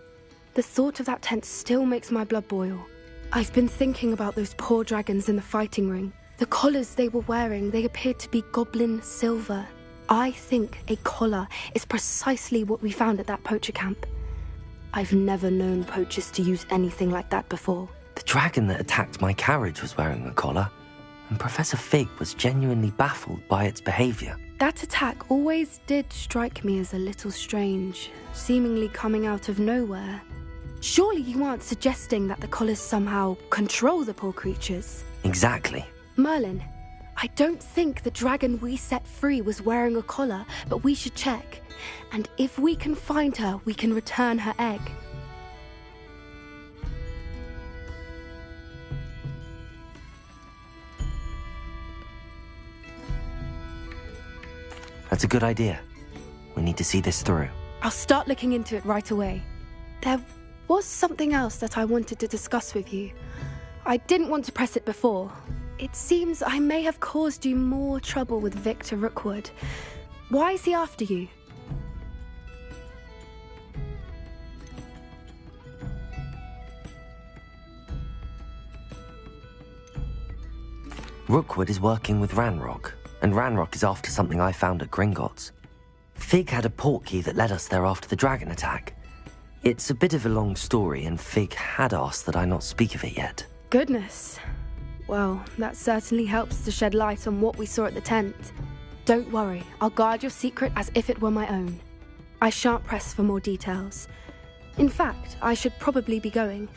The thought of that tent still makes my blood boil. I've been thinking about those poor dragons in the fighting ring. The collars they were wearing, they appeared to be goblin silver. I think a collar is precisely what we found at that poacher camp. I've never known poachers to use anything like that before. The dragon that attacked my carriage was wearing a collar, and Professor Fig was genuinely baffled by its behavior. That attack always did strike me as a little strange, seemingly coming out of nowhere. Surely you aren't suggesting that the collars somehow control the poor creatures? Exactly. Merlin, I don't think the dragon we set free was wearing a collar, but we should check. And if we can find her, we can return her egg. That's a good idea. We need to see this through. I'll start looking into it right away. There was something else that I wanted to discuss with you. I didn't want to press it before. It seems I may have caused you more trouble with Victor Rookwood. Why is he after you? Rookwood is working with Ranrock, and Ranrock is after something I found at Gringotts. Fig had a portkey that led us there after the dragon attack. It's a bit of a long story, and Fig had asked that I not speak of it yet. Goodness. Well, that certainly helps to shed light on what we saw at the tent. Don't worry, I'll guard your secret as if it were my own. I shan't press for more details. In fact, I should probably be going.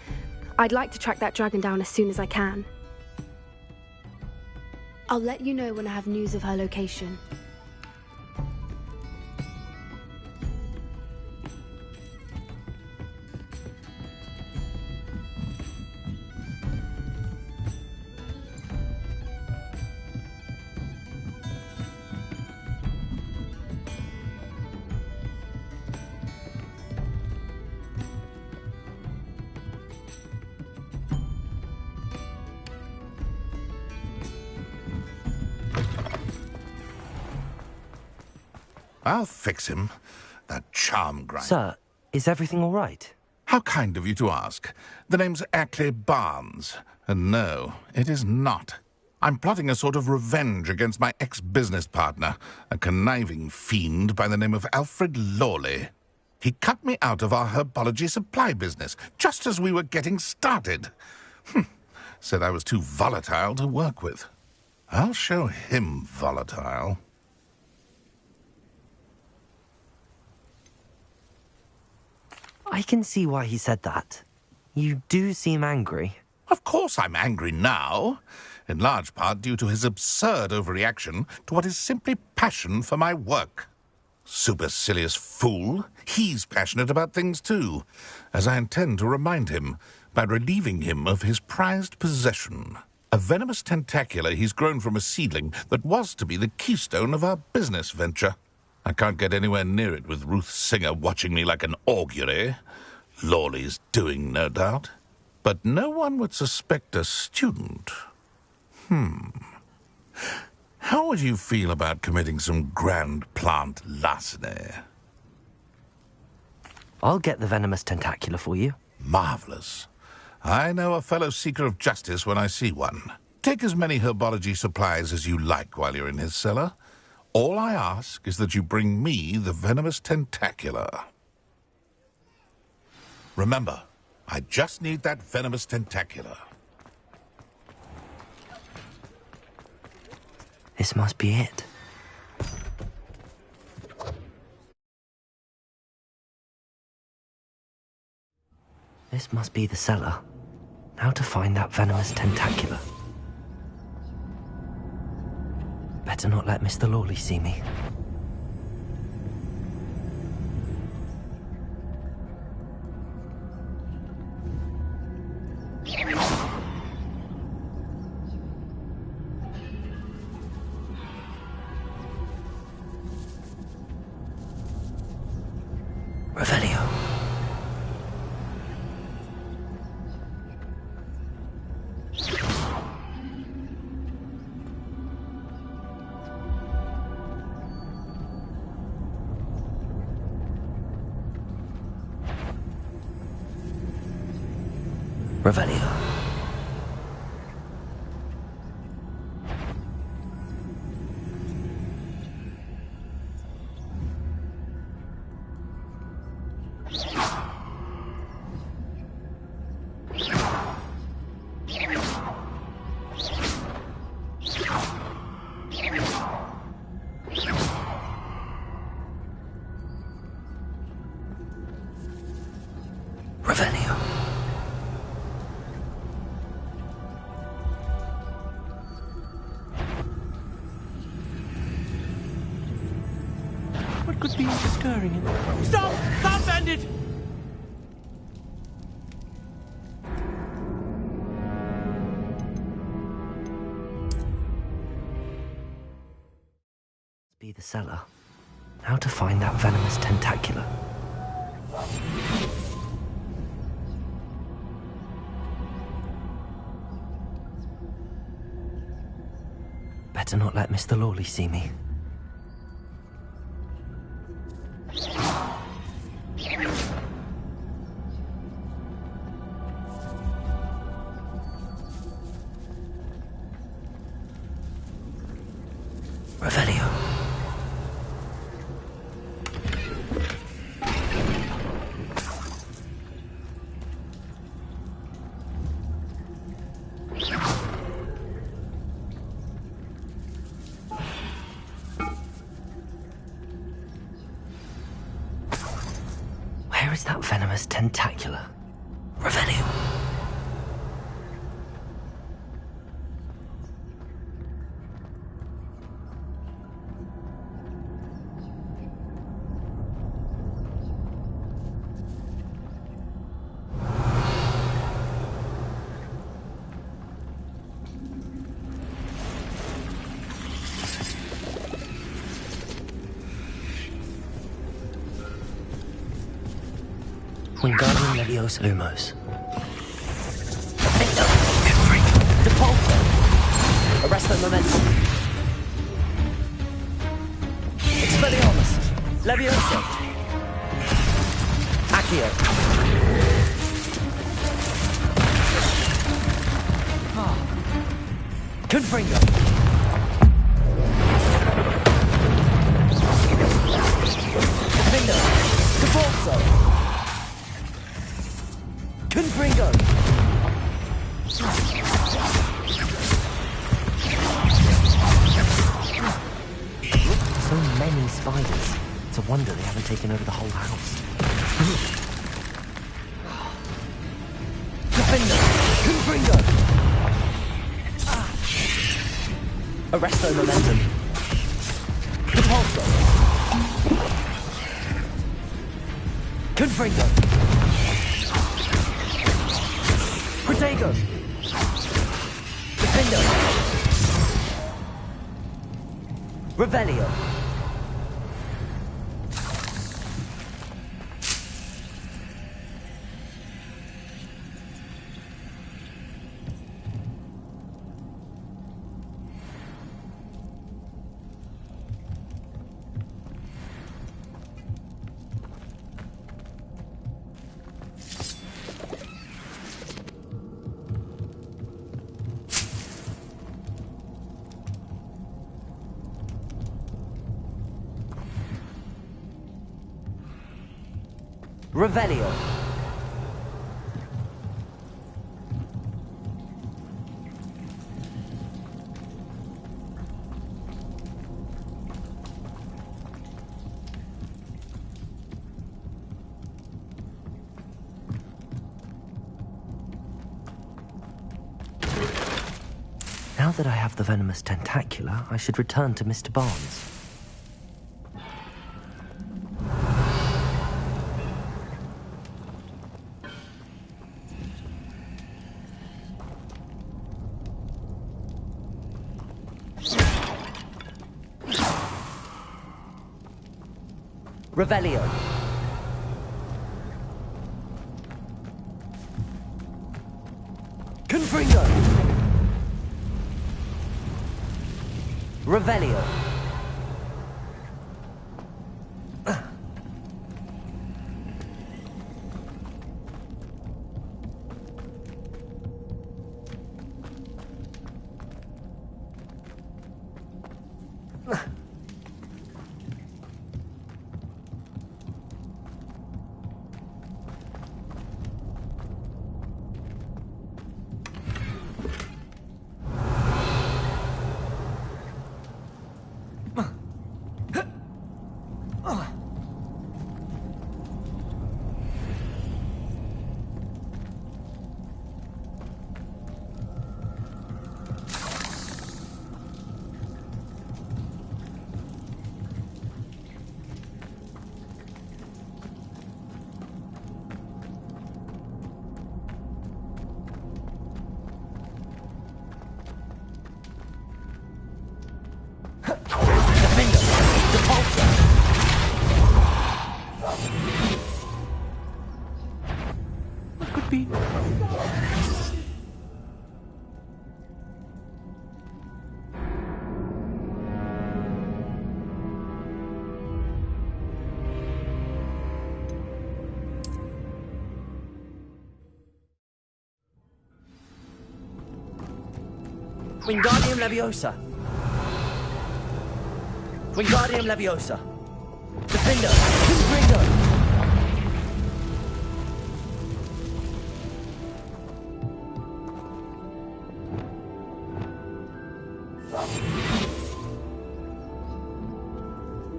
I'd like to track that dragon down as soon as I can. I'll let you know when I have news of her location. I'll fix him. That charm grinder. Sir, is everything all right? How kind of you to ask. The name's Ackley Barnes. And no, it is not. I'm plotting a sort of revenge against my ex-business partner, a conniving fiend by the name of Alfred Lawley. He cut me out of our herbology supply business, just as we were getting started. Said I was too volatile to work with. I'll show him volatile. I can see why he said that. You do seem angry. Of course I'm angry now, in large part due to his absurd overreaction to what is simply passion for my work. Supercilious fool, he's passionate about things too, as I intend to remind him by relieving him of his prized possession. A venomous tentacula he's grown from a seedling that was to be the keystone of our business venture. I can't get anywhere near it with Ruth Singer watching me like an augury. Lawley's doing, no doubt. But no one would suspect a student. How would you feel about committing some grand plant larceny? I'll get the venomous tentacula for you. Marvelous. I know a fellow seeker of justice when I see one. Take as many herbology supplies as you like while you're in his cellar. All I ask is that you bring me the venomous tentacula. Remember, I just need that venomous tentacula. This must be it. This must be the cellar. Now to find that venomous tentacula. Better not let Mr. Lawley see me. Revelio. Revelio. could be stirring in... Stop! Stop, bandit! Be the cellar. How to find that venomous tentacula? Better not let Mr. Lawley see me. Revelio. Where is that venomous tentacula? Revelio. Wingardium Leviosa Lumos. Victor! Good freak! Depulso! Arresto Momentum! Expelliarmus! Leviosa! Accio! Confringo! Defendo! Depulso! Confringo! So many spiders. It's a wonder they haven't taken over the whole house. Defendo! Confringo! Arresto Momentum! Depulso! Confringo! Protego! Defendo! Revelio! Revelio. Now that I have the venomous tentacula, I should return to Mr. Barnes. Revelio. Confringo. Revelio. Wingardium Leviosa. Wingardium Leviosa. Defender. Confringo.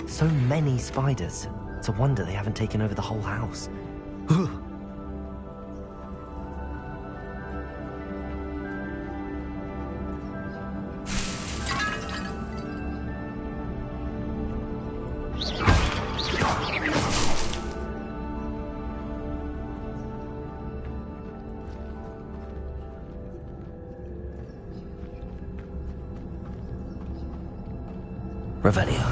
So many spiders. It's a wonder they haven't taken over the whole house. Revelio.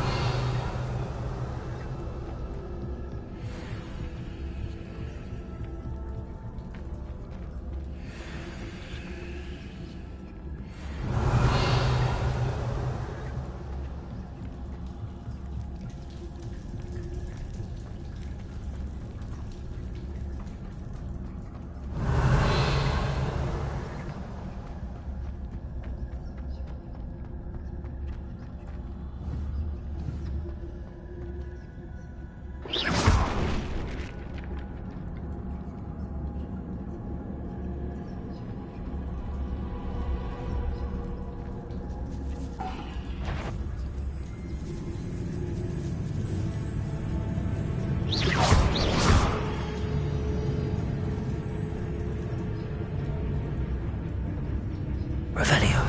Revelio.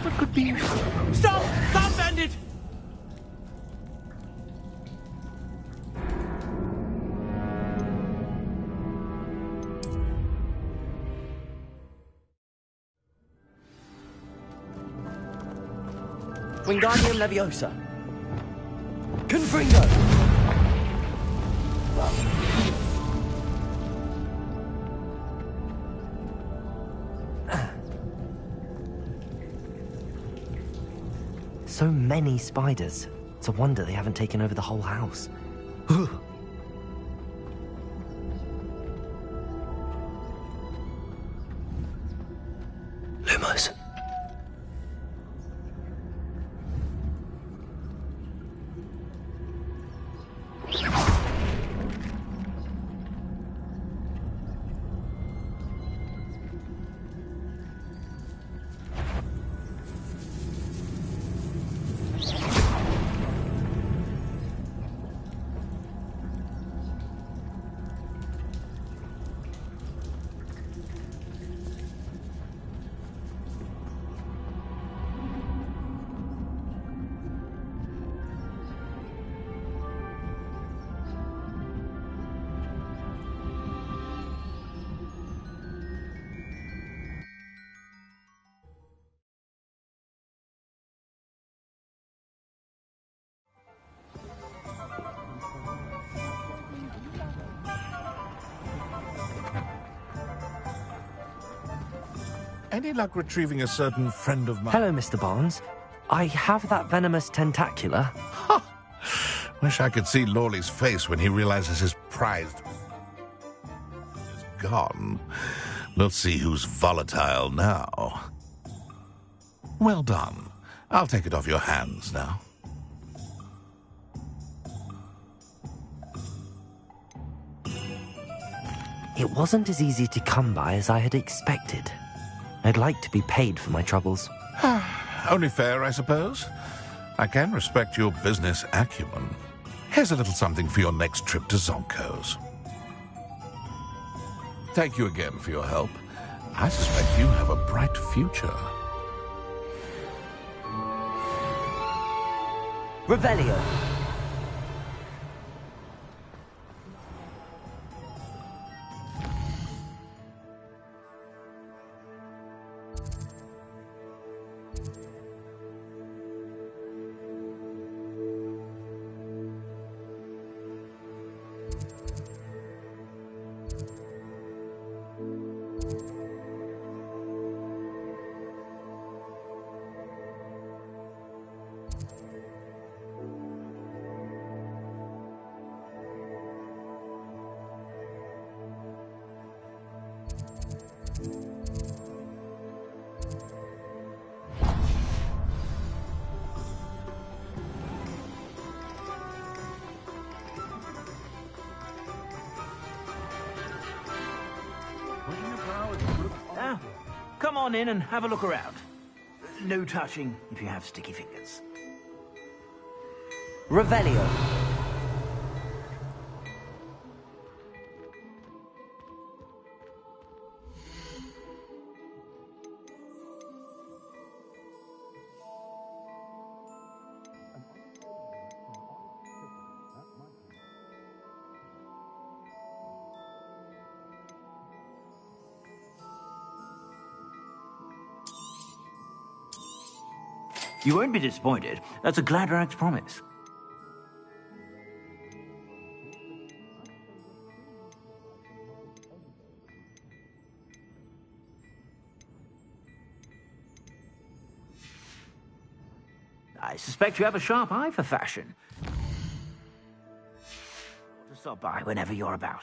What could be? Stop! Stop, bandit! Wingardium Leviosa. Confringo. So many spiders. It's a wonder they haven't taken over the whole house. Lumos. Any luck retrieving a certain friend of mine? Hello, Mr. Barnes. I have that venomous tentacula. Wish I could see Lawley's face when he realizes his prized is gone. Let's see who's volatile now. Well done. I'll take it off your hands now. It wasn't as easy to come by as I had expected. I'd like to be paid for my troubles. Only fair, I suppose. I can respect your business acumen. Here's a little something for your next trip to Zonko's. Thank you again for your help. I suspect you have a bright future. Revelio. on in and have a look around. No touching if you have sticky fingers. Revelio. You won't be disappointed. That's a Gladrag's promise. I suspect you have a sharp eye for fashion. To stop by whenever you're about.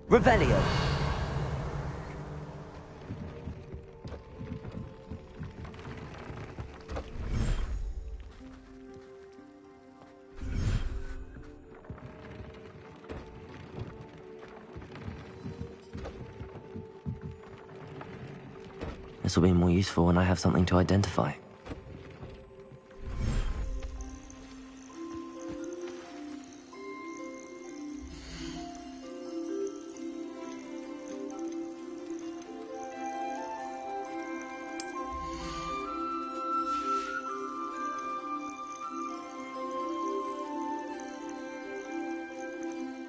Revelio. This will be more useful when I have something to identify.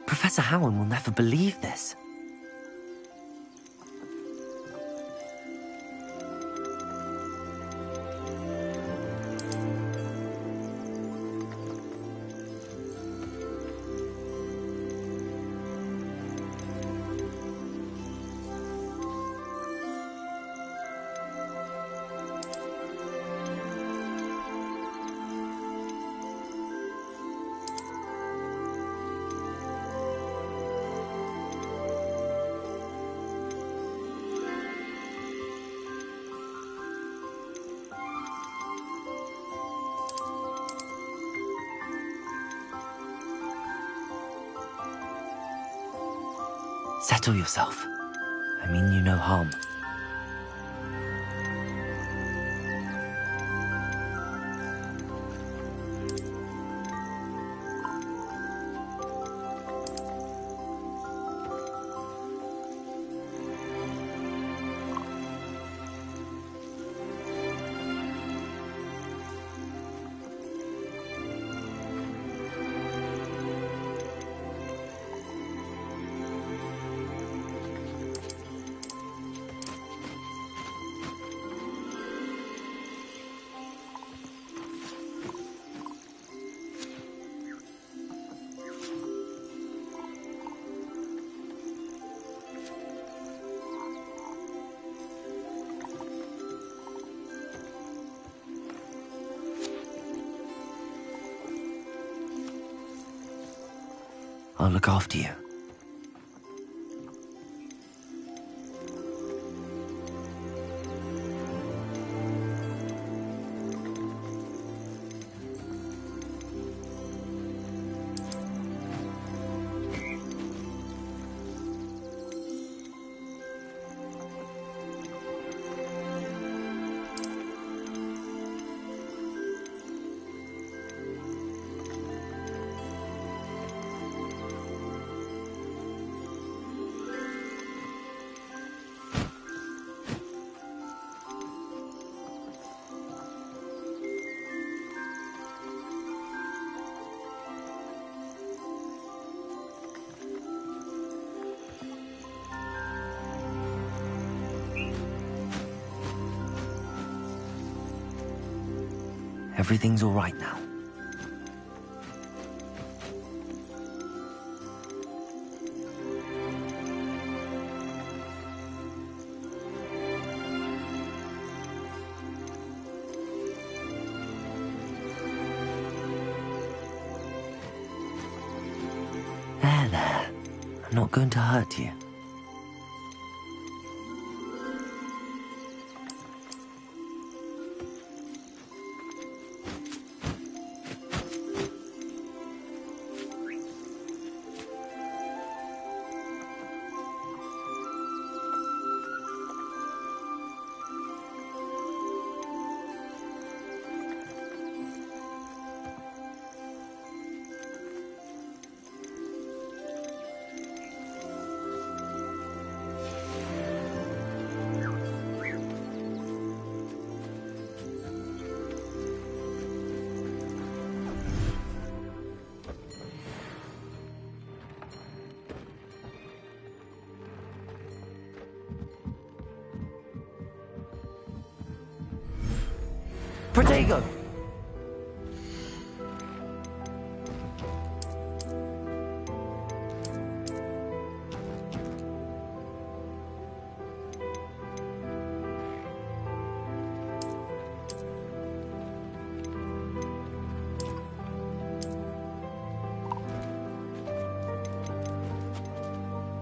Professor Howard will never believe this. Settle yourself. I mean you no harm. I'll look after you. Everything's all right now. There. I'm not going to hurt you. Protego!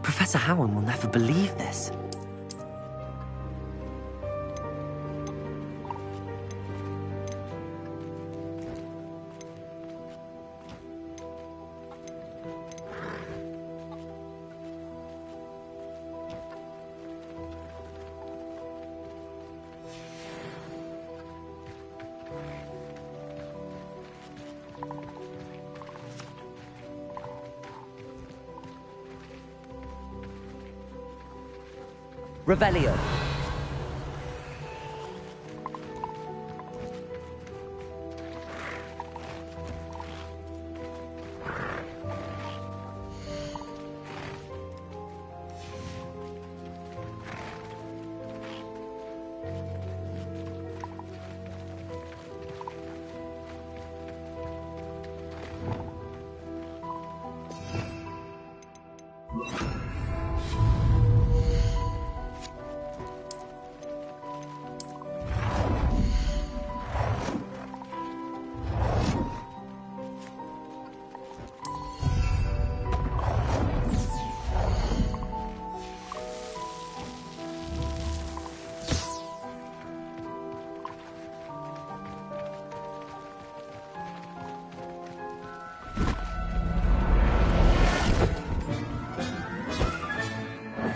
Professor Howard will never believe this. Revelio.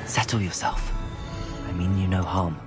Settle yourself. I mean you no harm.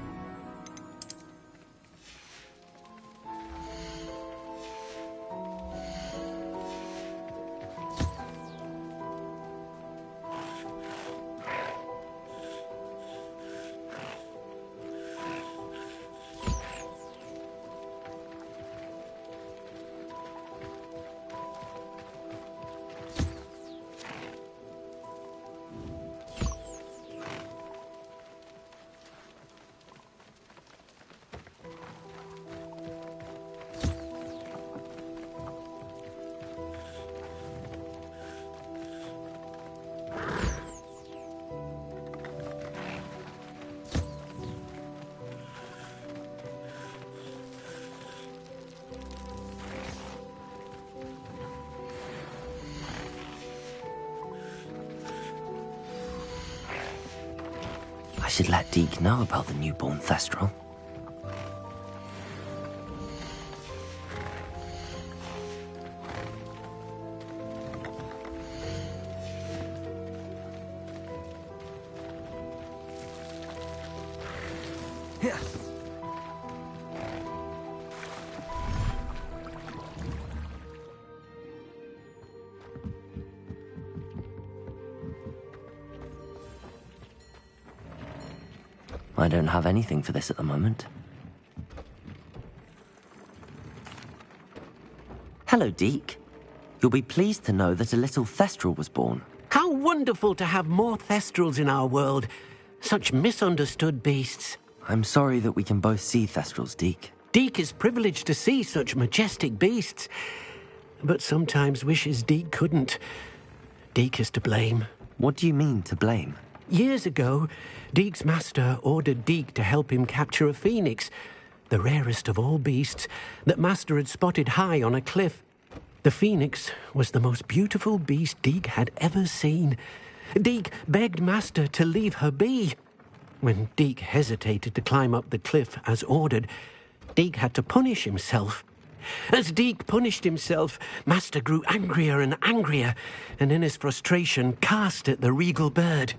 I should let Deke know about the newborn Thestral. I don't have anything for this at the moment. Hello, Deke. You'll be pleased to know that a little Thestral was born. How wonderful to have more Thestrals in our world. Such misunderstood beasts. I'm sorry that we can both see Thestrals, Deke. Deke is privileged to see such majestic beasts, but sometimes wishes Deke couldn't. Deke is to blame. What do you mean, to blame? Years ago, Deke's master ordered Deke to help him capture a phoenix, the rarest of all beasts, that Master had spotted high on a cliff. The phoenix was the most beautiful beast Deke had ever seen. Deke begged Master to leave her be. When Deke hesitated to climb up the cliff as ordered, Deke had to punish himself. As Deke punished himself, Master grew angrier and angrier, and in his frustration cast at the regal bird.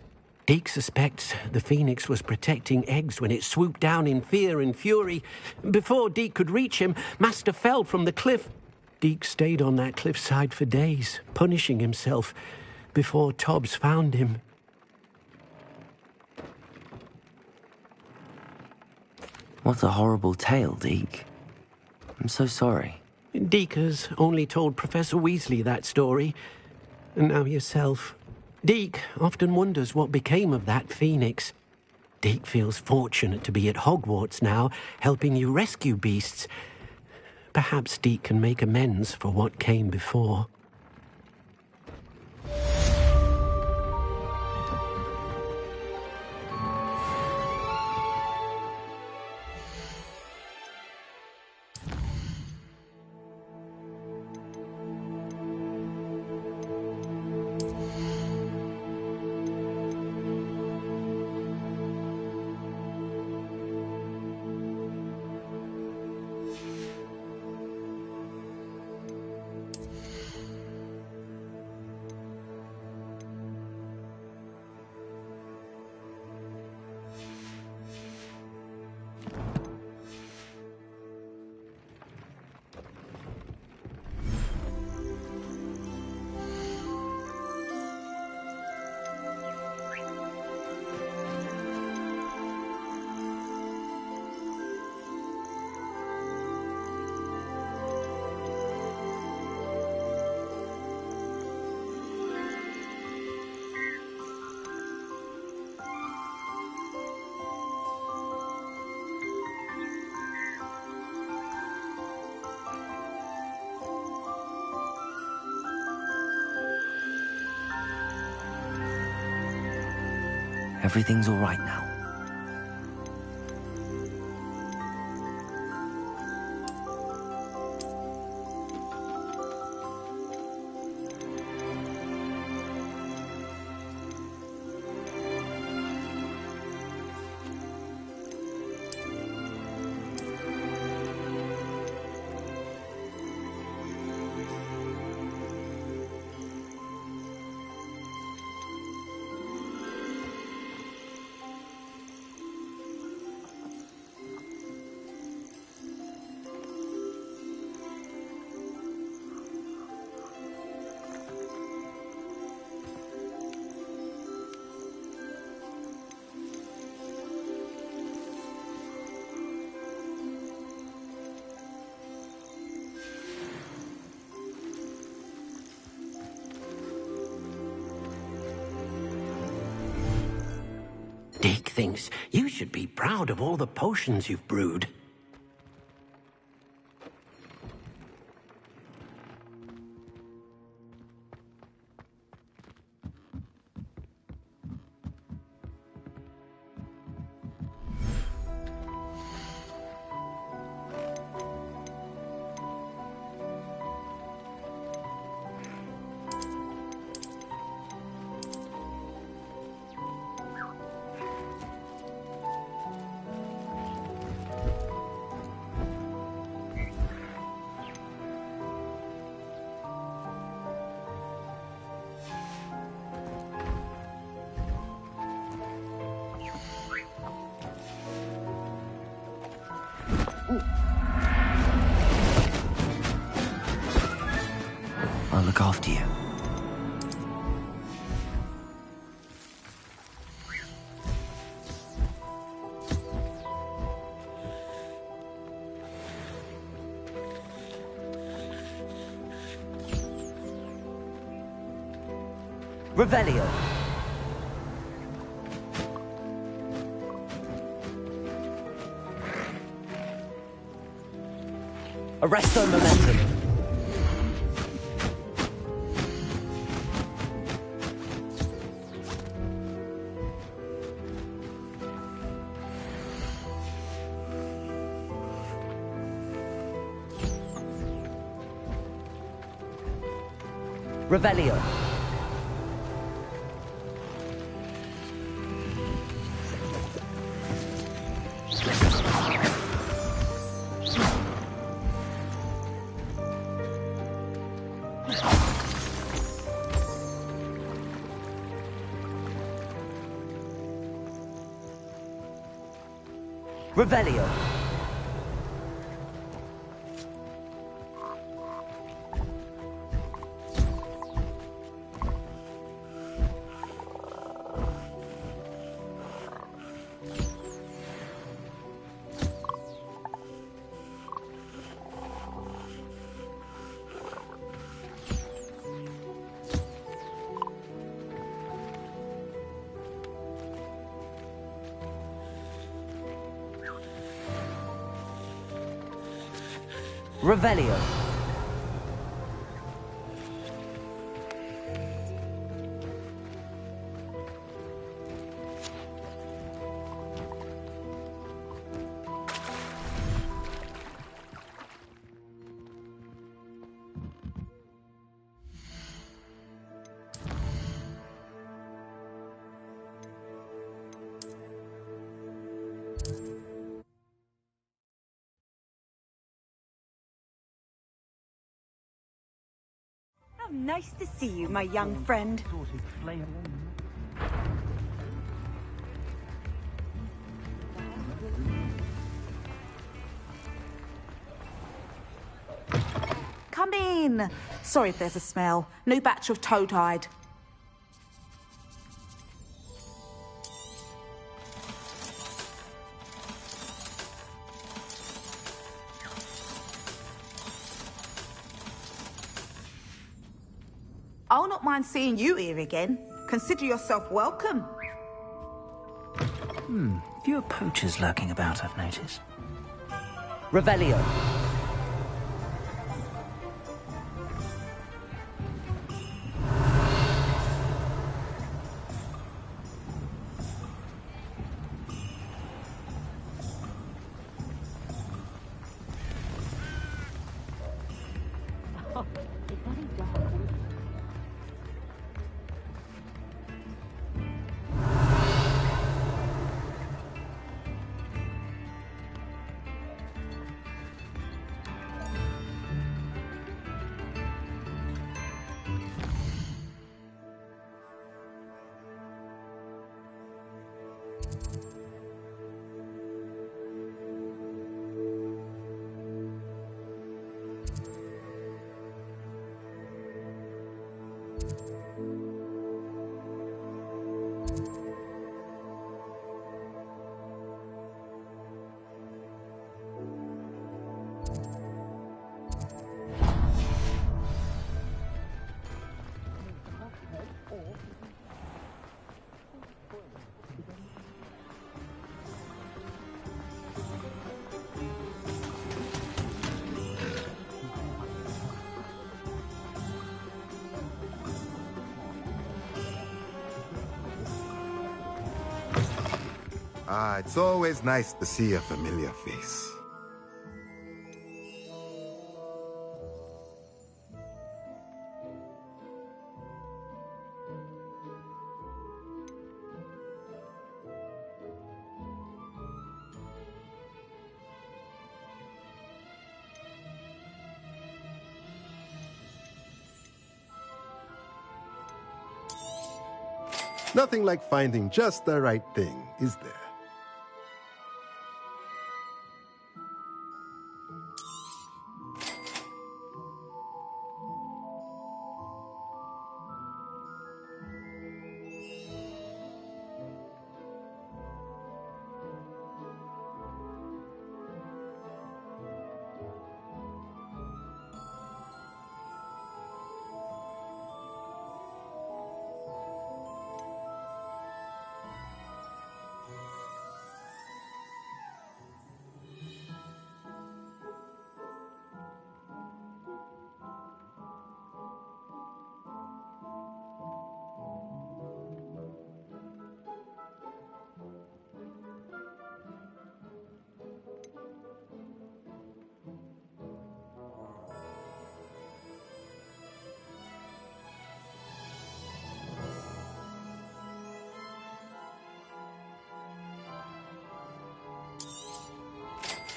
Deke suspects the phoenix was protecting eggs when it swooped down in fear and fury. Before Deke could reach him, Master fell from the cliff. Deke stayed on that cliffside for days, punishing himself, before Tobbs found him. What a horrible tale, Deke. I'm so sorry. Deke has only told Professor Weasley that story, and now yourself. Deke often wonders what became of that phoenix. Deke feels fortunate to be at Hogwarts now, helping you rescue beasts. Perhaps Deke can make amends for what came before. Everything's all right now. Deke thinks you should be proud of all the potions you've brewed. I'll look after you. Revelio. Arresto momentum. Revelio. Revelio. Revelio. Nice to see you, my young friend. Come in. Sorry if there's a smell. New batch of toad-hide. I'll not mind seeing you here again. Consider yourself welcome. Fewer poachers lurking about, I've noticed. Revelio. Ah, it's always nice to see a familiar face. Nothing like finding just the right thing, is there?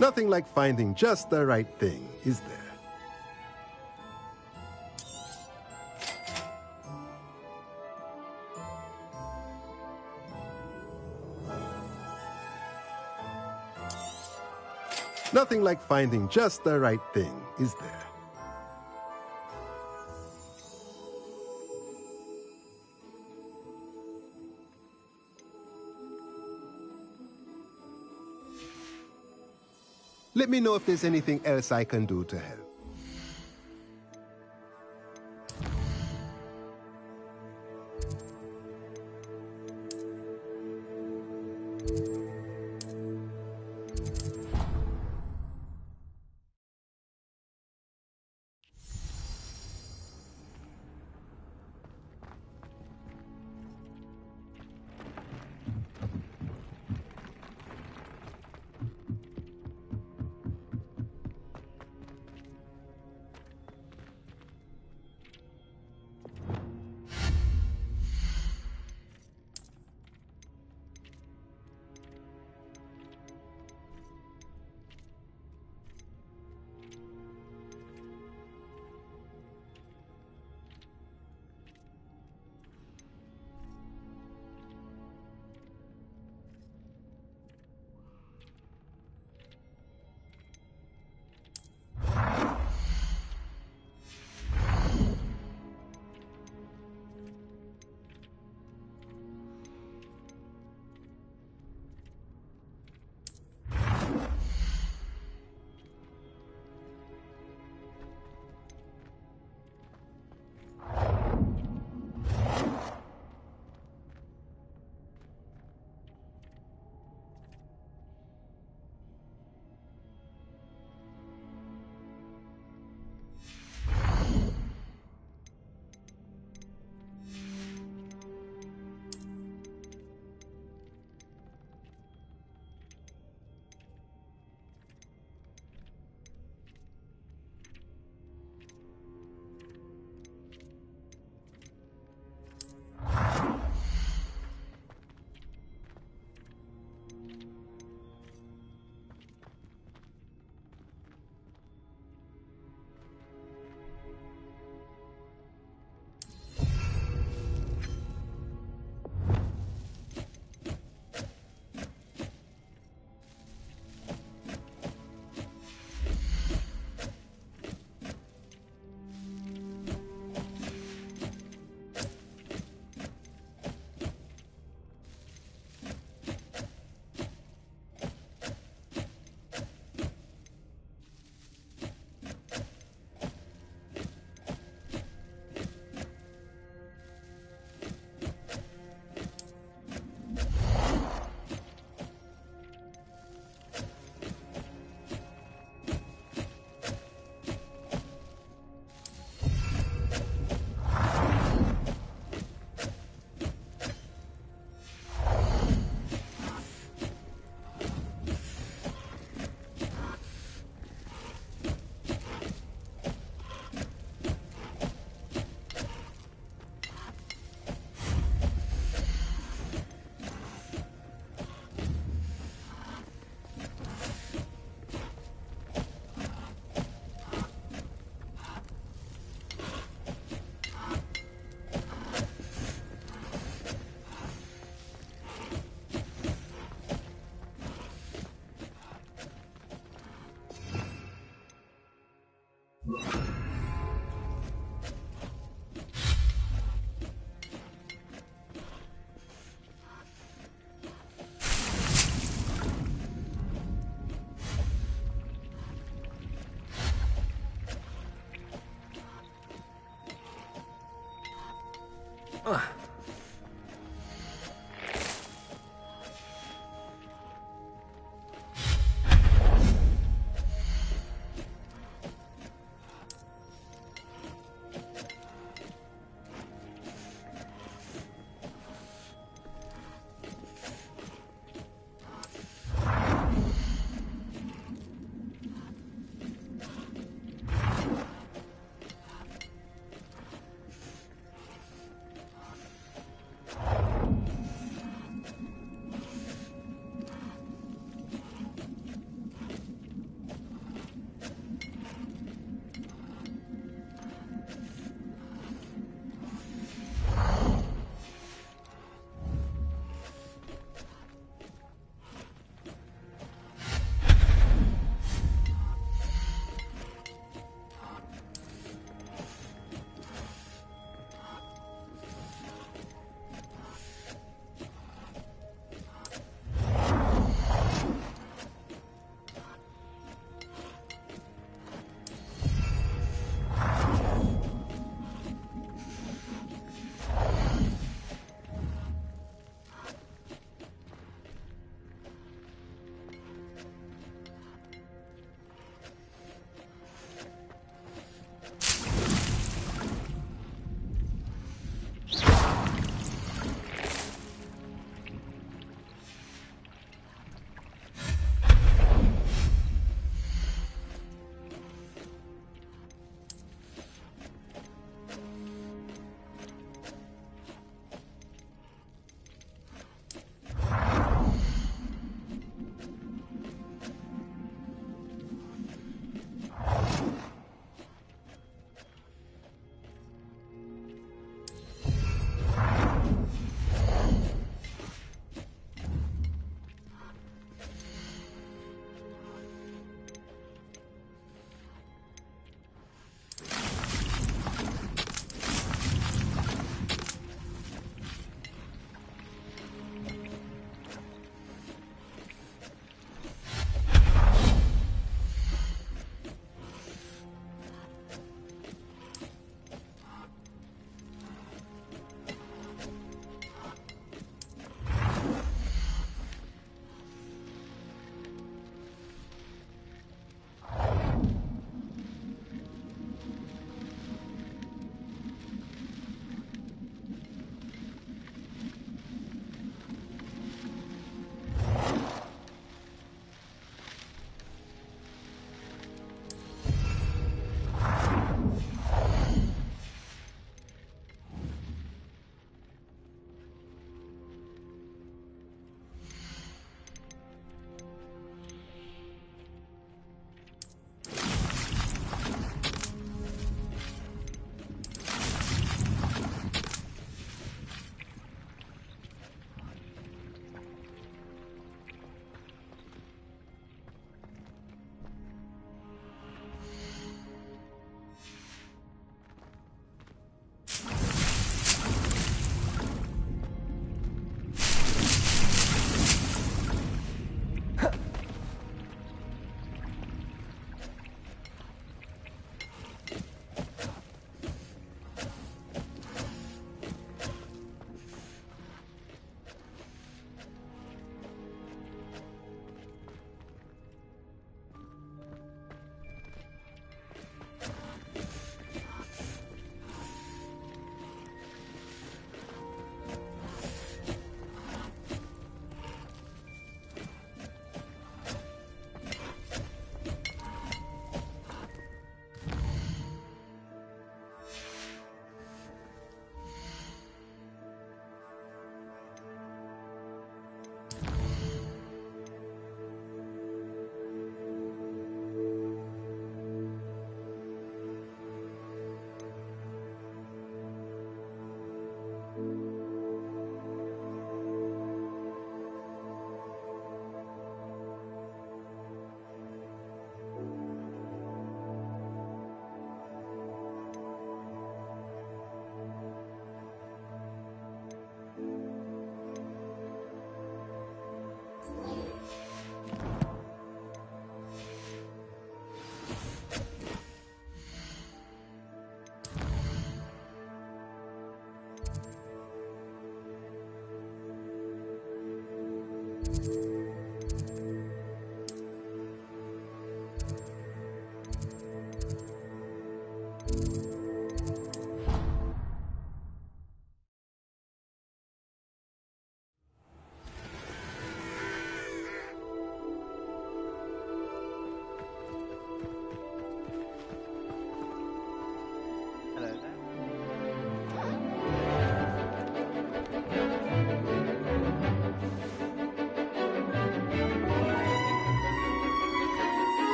Nothing like finding just the right thing, is there? Nothing like finding just the right thing, is there? Let me know if there's anything else I can do to help.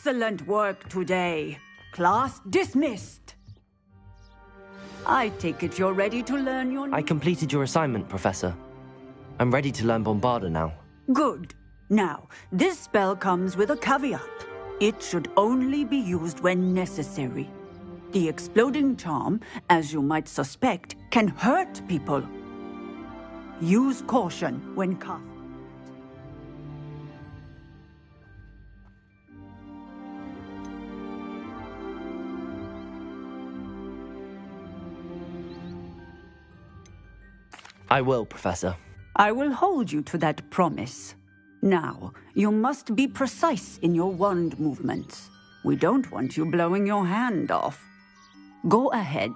Excellent work today. Class dismissed. I take it you're ready to learn your... I completed your assignment, Professor. I'm ready to learn Bombarda now. Good. Now, this spell comes with a caveat. It should only be used when necessary. The exploding charm, as you might suspect, can hurt people. Use caution when cast. I will, Professor. I will hold you to that promise. Now, you must be precise in your wand movements. We don't want you blowing your hand off. Go ahead.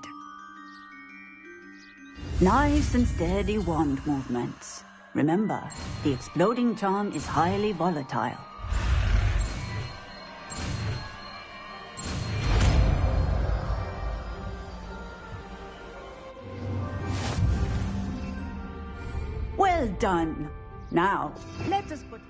Nice and steady wand movements. Remember, the exploding charm is highly volatile. Well done. Now, let us put...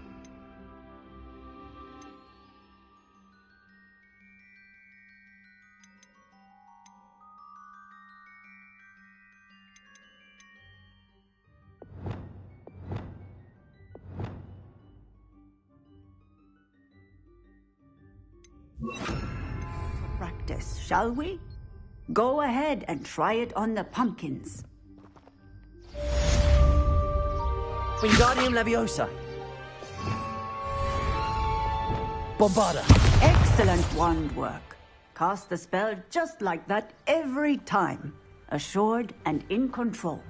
practice, shall we? Go ahead and try it on the pumpkins. Wingardium Leviosa. Bombarda. Excellent wand work. Cast the spell just like that every time. Assured and in control.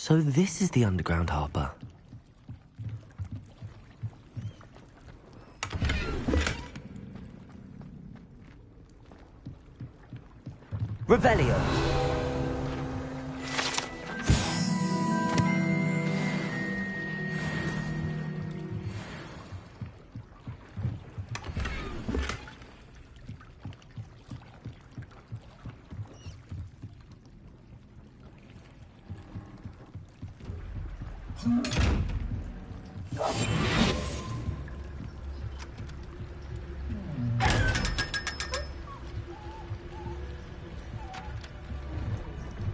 So this is the underground harbour. Revelio.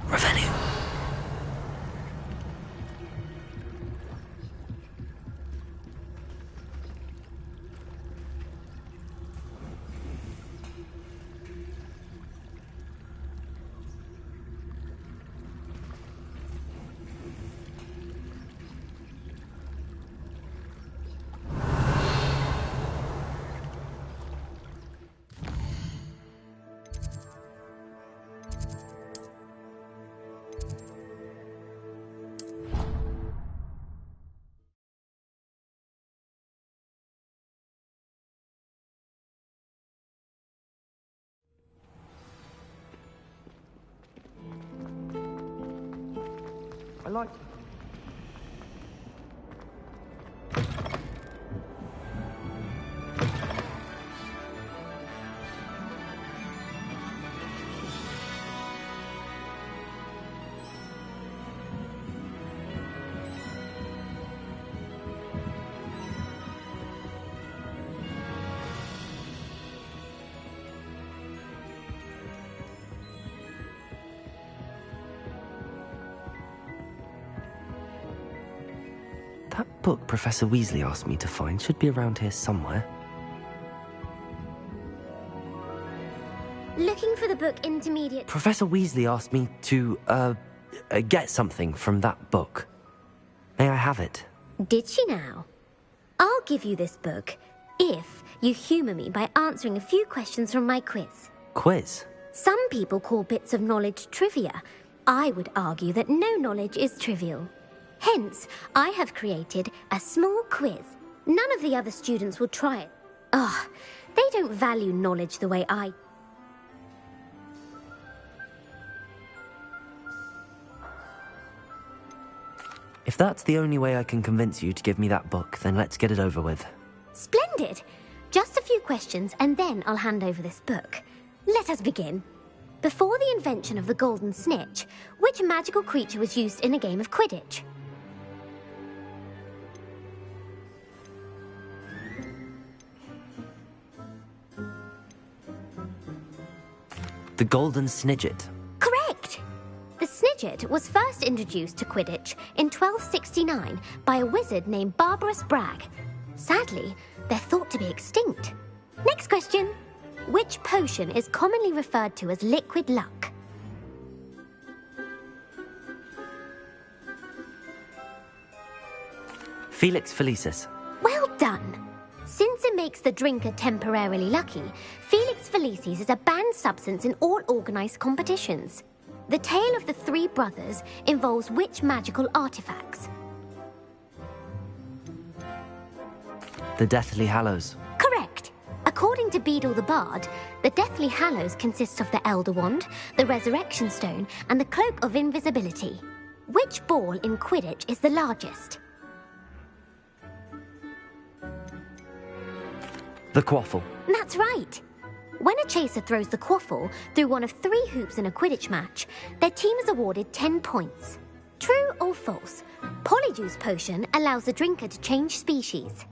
Revelio. I like That book Professor Weasley asked me to find should be around here somewhere. Looking for the book Intermediate... Professor Weasley asked me to, get something from that book. May I have it? Did she now? I'll give you this book if you humour me by answering a few questions from my quiz. Quiz? Some people call bits of knowledge trivia. I would argue that no knowledge is trivial. Hence, I have created a small quiz. None of the other students will try it. Ugh, they don't value knowledge the way I... If that's the only way I can convince you to give me that book, then let's get it over with. Splendid! Just a few questions and then I'll hand over this book. Let us begin. Before the invention of the golden snitch, which magical creature was used in a game of Quidditch? The Golden Snidget. Correct! The Snidget was first introduced to Quidditch in 1269 by a wizard named Barbarous Bragg. Sadly, they're thought to be extinct. Next question. Which potion is commonly referred to as liquid luck? Felix Felicis. Well done! Since it makes the drinker temporarily lucky, Felix Felicis is a banned substance in all organised competitions. The tale of the three brothers involves which magical artifacts? The Deathly Hallows. Correct! According to Beadle the Bard, the Deathly Hallows consists of the Elder Wand, the Resurrection Stone, and the Cloak of Invisibility. Which ball in Quidditch is the largest? The Quaffle. That's right! When a chaser throws the quaffle through one of 3 hoops in a Quidditch match, their team is awarded 10 points. True or false? Polyjuice Potion allows the drinker to change species.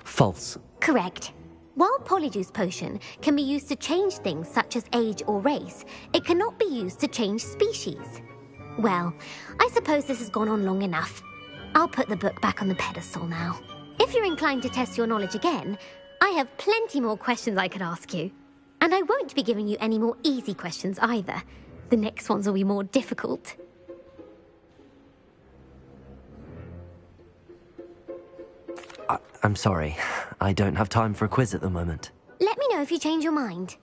False. Correct. While Polyjuice Potion can be used to change things such as age or race, it cannot be used to change species. Well, I suppose this has gone on long enough. I'll put the book back on the pedestal now. If you're inclined to test your knowledge again, I have plenty more questions I could ask you. And I won't be giving you any more easy questions either. The next ones will be more difficult. I'm sorry. I don't have time for a quiz at the moment. Let me know if you change your mind.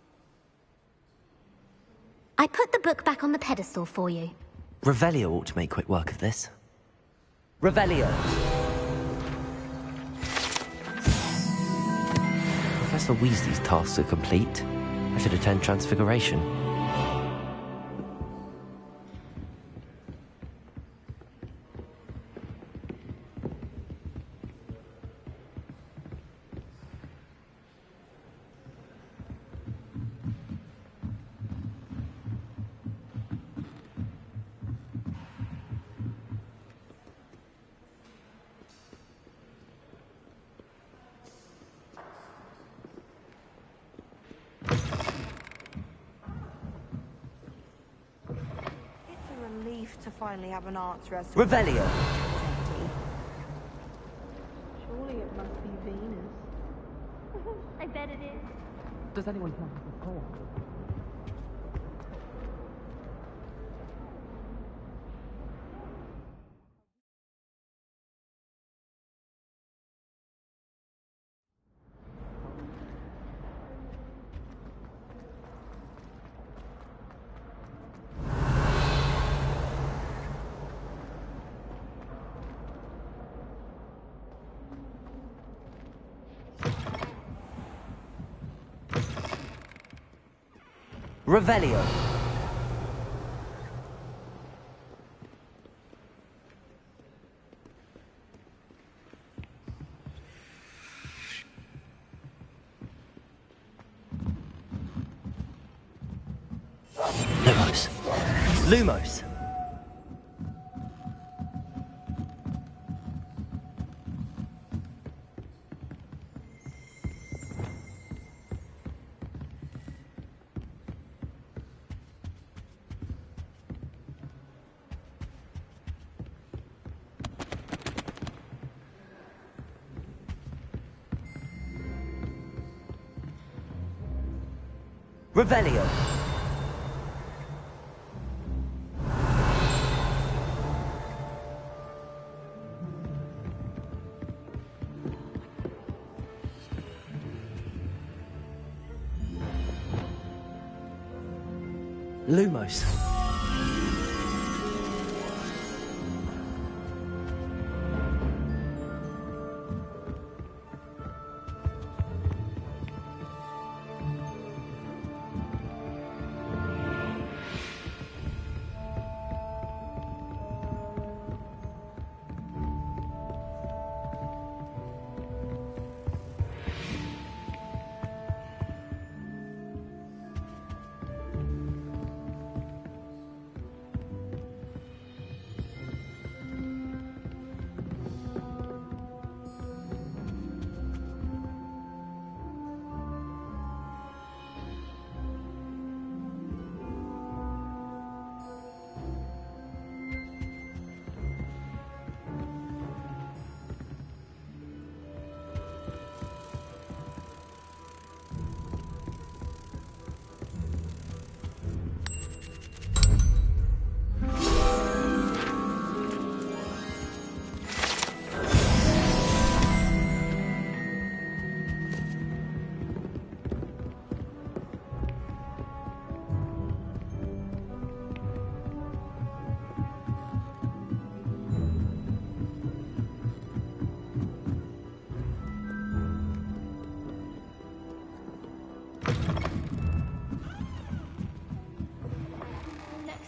I put the book back on the pedestal for you. Revelio ought to make quick work of this. Revelio! Professor Weasley's tasks are complete. I should attend Transfiguration. finally have an answer as to... Revelio. Surely it must be Venus. I bet it is. Does anyone know the call? Revelio. Lumos. Lumos. Revelio. Lumos.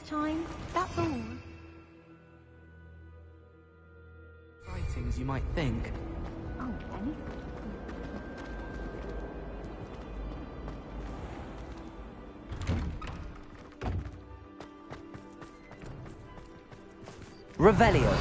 Time, that's all. Exciting as you might think. Oh, anything. Revelio.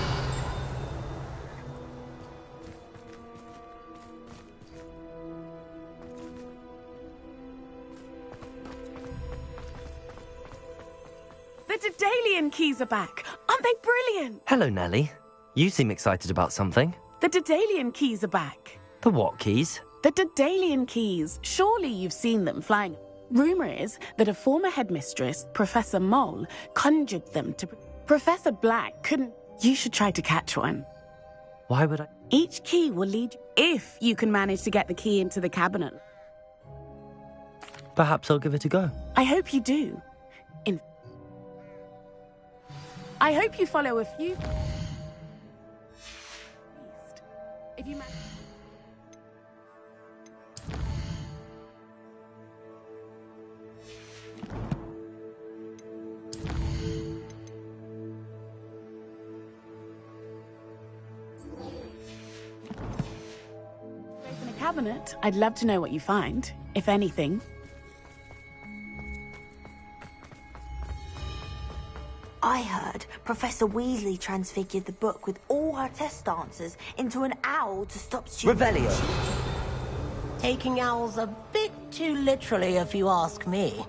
The Daedalian keys are back. Aren't they brilliant? Hello, Nellie. You seem excited about something. The Daedalian keys are back. The what keys? The Daedalian keys. Surely you've seen them flying. Rumour is that a former headmistress, Professor Moll, conjured them to... Professor Black couldn't... You should try to catch one. Why would I? Each key will lead you... If you can manage to get the key into the cabinet. Perhaps I'll give it a go. I hope you do. I hope you follow a few... If you manage... Open a cabinet. I'd love to know what you find, if anything. I heard Professor Weasley transfigured the book with all her test answers into an owl to stop students from Revelio. cheating. Taking owls a bit too literally, if you ask me.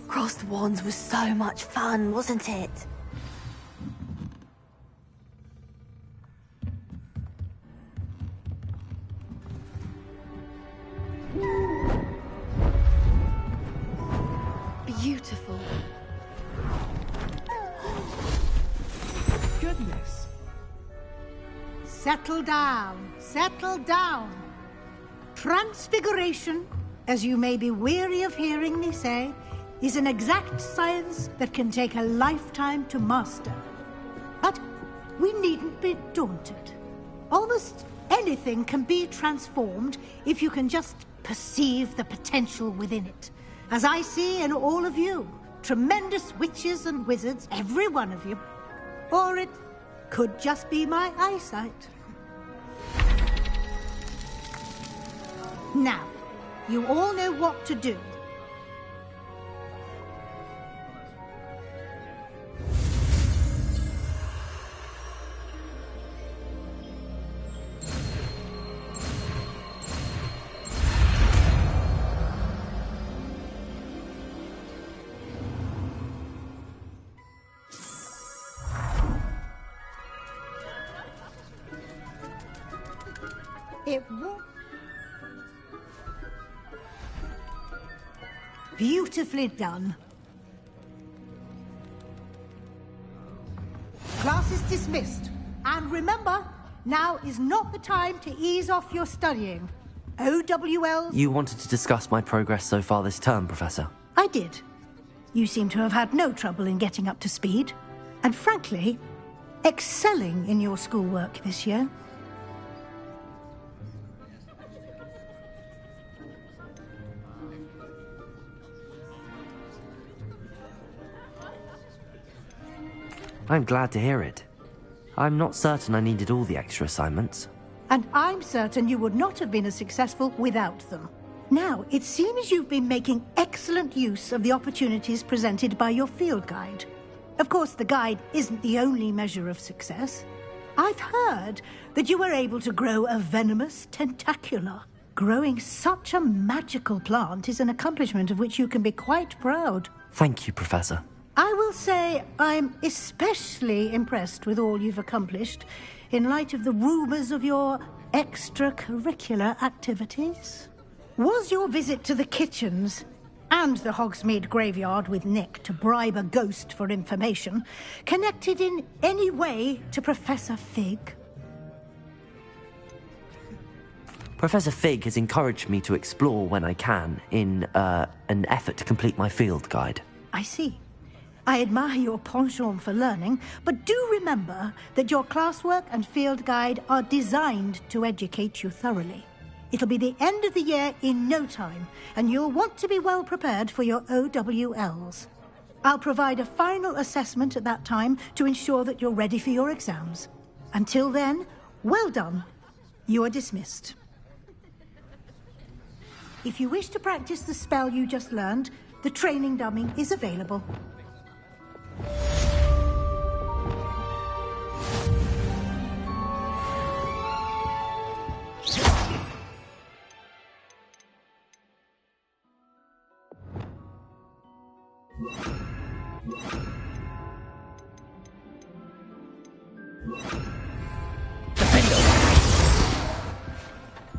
Crossed Wands was so much fun, wasn't it? Beautiful. Goodness. Settle down, settle down. Transfiguration, as you may be weary of hearing me say, is an exact science that can take a lifetime to master. But we needn't be daunted. Almost anything can be transformed if you can just perceive the potential within it. As I see in all of you, tremendous witches and wizards, every one of you. Or it could just be my eyesight. Now, you all know what to do. It won't. Beautifully done. Class is dismissed. And remember, now is not the time to ease off your studying. OWLs... You wanted to discuss my progress so far this term, Professor. I did. You seem to have had no trouble in getting up to speed. And frankly, excelling in your schoolwork this year. I'm glad to hear it. I'm not certain I needed all the extra assignments. And I'm certain you would not have been as successful without them. Now, it seems you've been making excellent use of the opportunities presented by your field guide. Of course, the guide isn't the only measure of success. I've heard that you were able to grow a venomous tentacula. Growing such a magical plant is an accomplishment of which you can be quite proud. Thank you, Professor. I will say I'm especially impressed with all you've accomplished in light of the rumours of your extracurricular activities. Was your visit to the kitchens and the Hogsmeade graveyard with Nick to bribe a ghost for information connected in any way to Professor Fig? Professor Fig has encouraged me to explore when I can in an effort to complete my field guide. I see. I admire your penchant for learning, but do remember that your classwork and field guide are designed to educate you thoroughly. It'll be the end of the year in no time, and you'll want to be well prepared for your OWLs. I'll provide a final assessment at that time to ensure that you're ready for your exams. Until then, well done. You are dismissed. If you wish to practice the spell you just learned, the training dummy is available.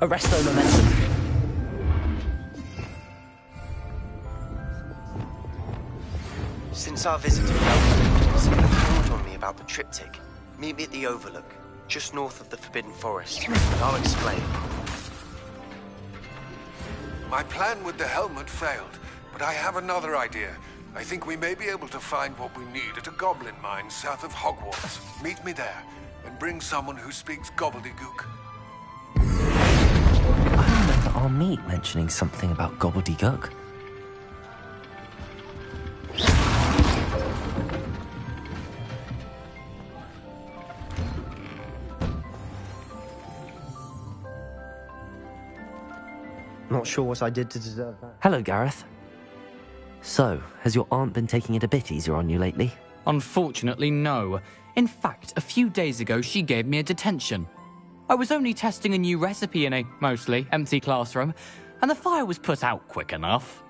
Arresto momentum. Since our visit to Belgium, something dawned on me about the triptych. Meet me at the Overlook, just north of the Forbidden Forest, and I'll explain. My plan with the helmet failed, but I have another idea. I think we may be able to find what we need at a goblin mine south of Hogwarts. Meet me there, and bring someone who speaks gobbledygook. I remember our meet mentioning something about gobbledygook. Not sure what I did to deserve that. Hello, Gareth. So, has your aunt been taking it a bit easier on you lately? Unfortunately, no. In fact, a few days ago, she gave me a detention. I was only testing a new recipe in a mostly empty classroom, and the fire was put out quick enough.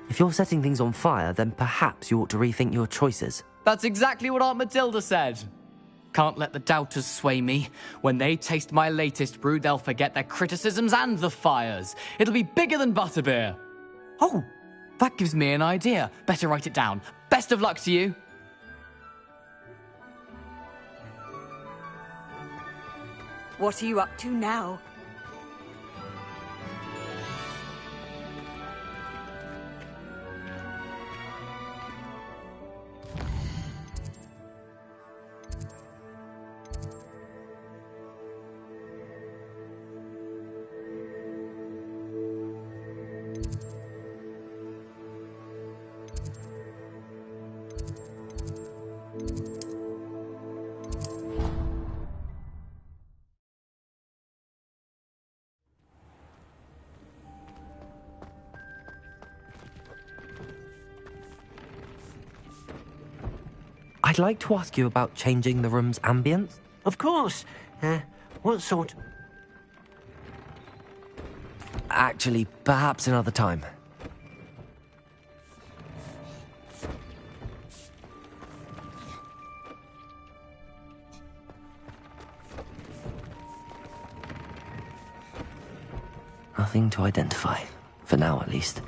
If you're setting things on fire, then perhaps you ought to rethink your choices. That's exactly what Aunt Matilda said. Can't let the doubters sway me. When they taste my latest brew, they'll forget their criticisms and the fires. It'll be bigger than butterbeer. Oh, that gives me an idea. Better write it down. Best of luck to you. What are you up to now? I'd like to ask you about changing the room's ambience. Of course. What sort? Actually, perhaps another time. Nothing to identify, for now at least.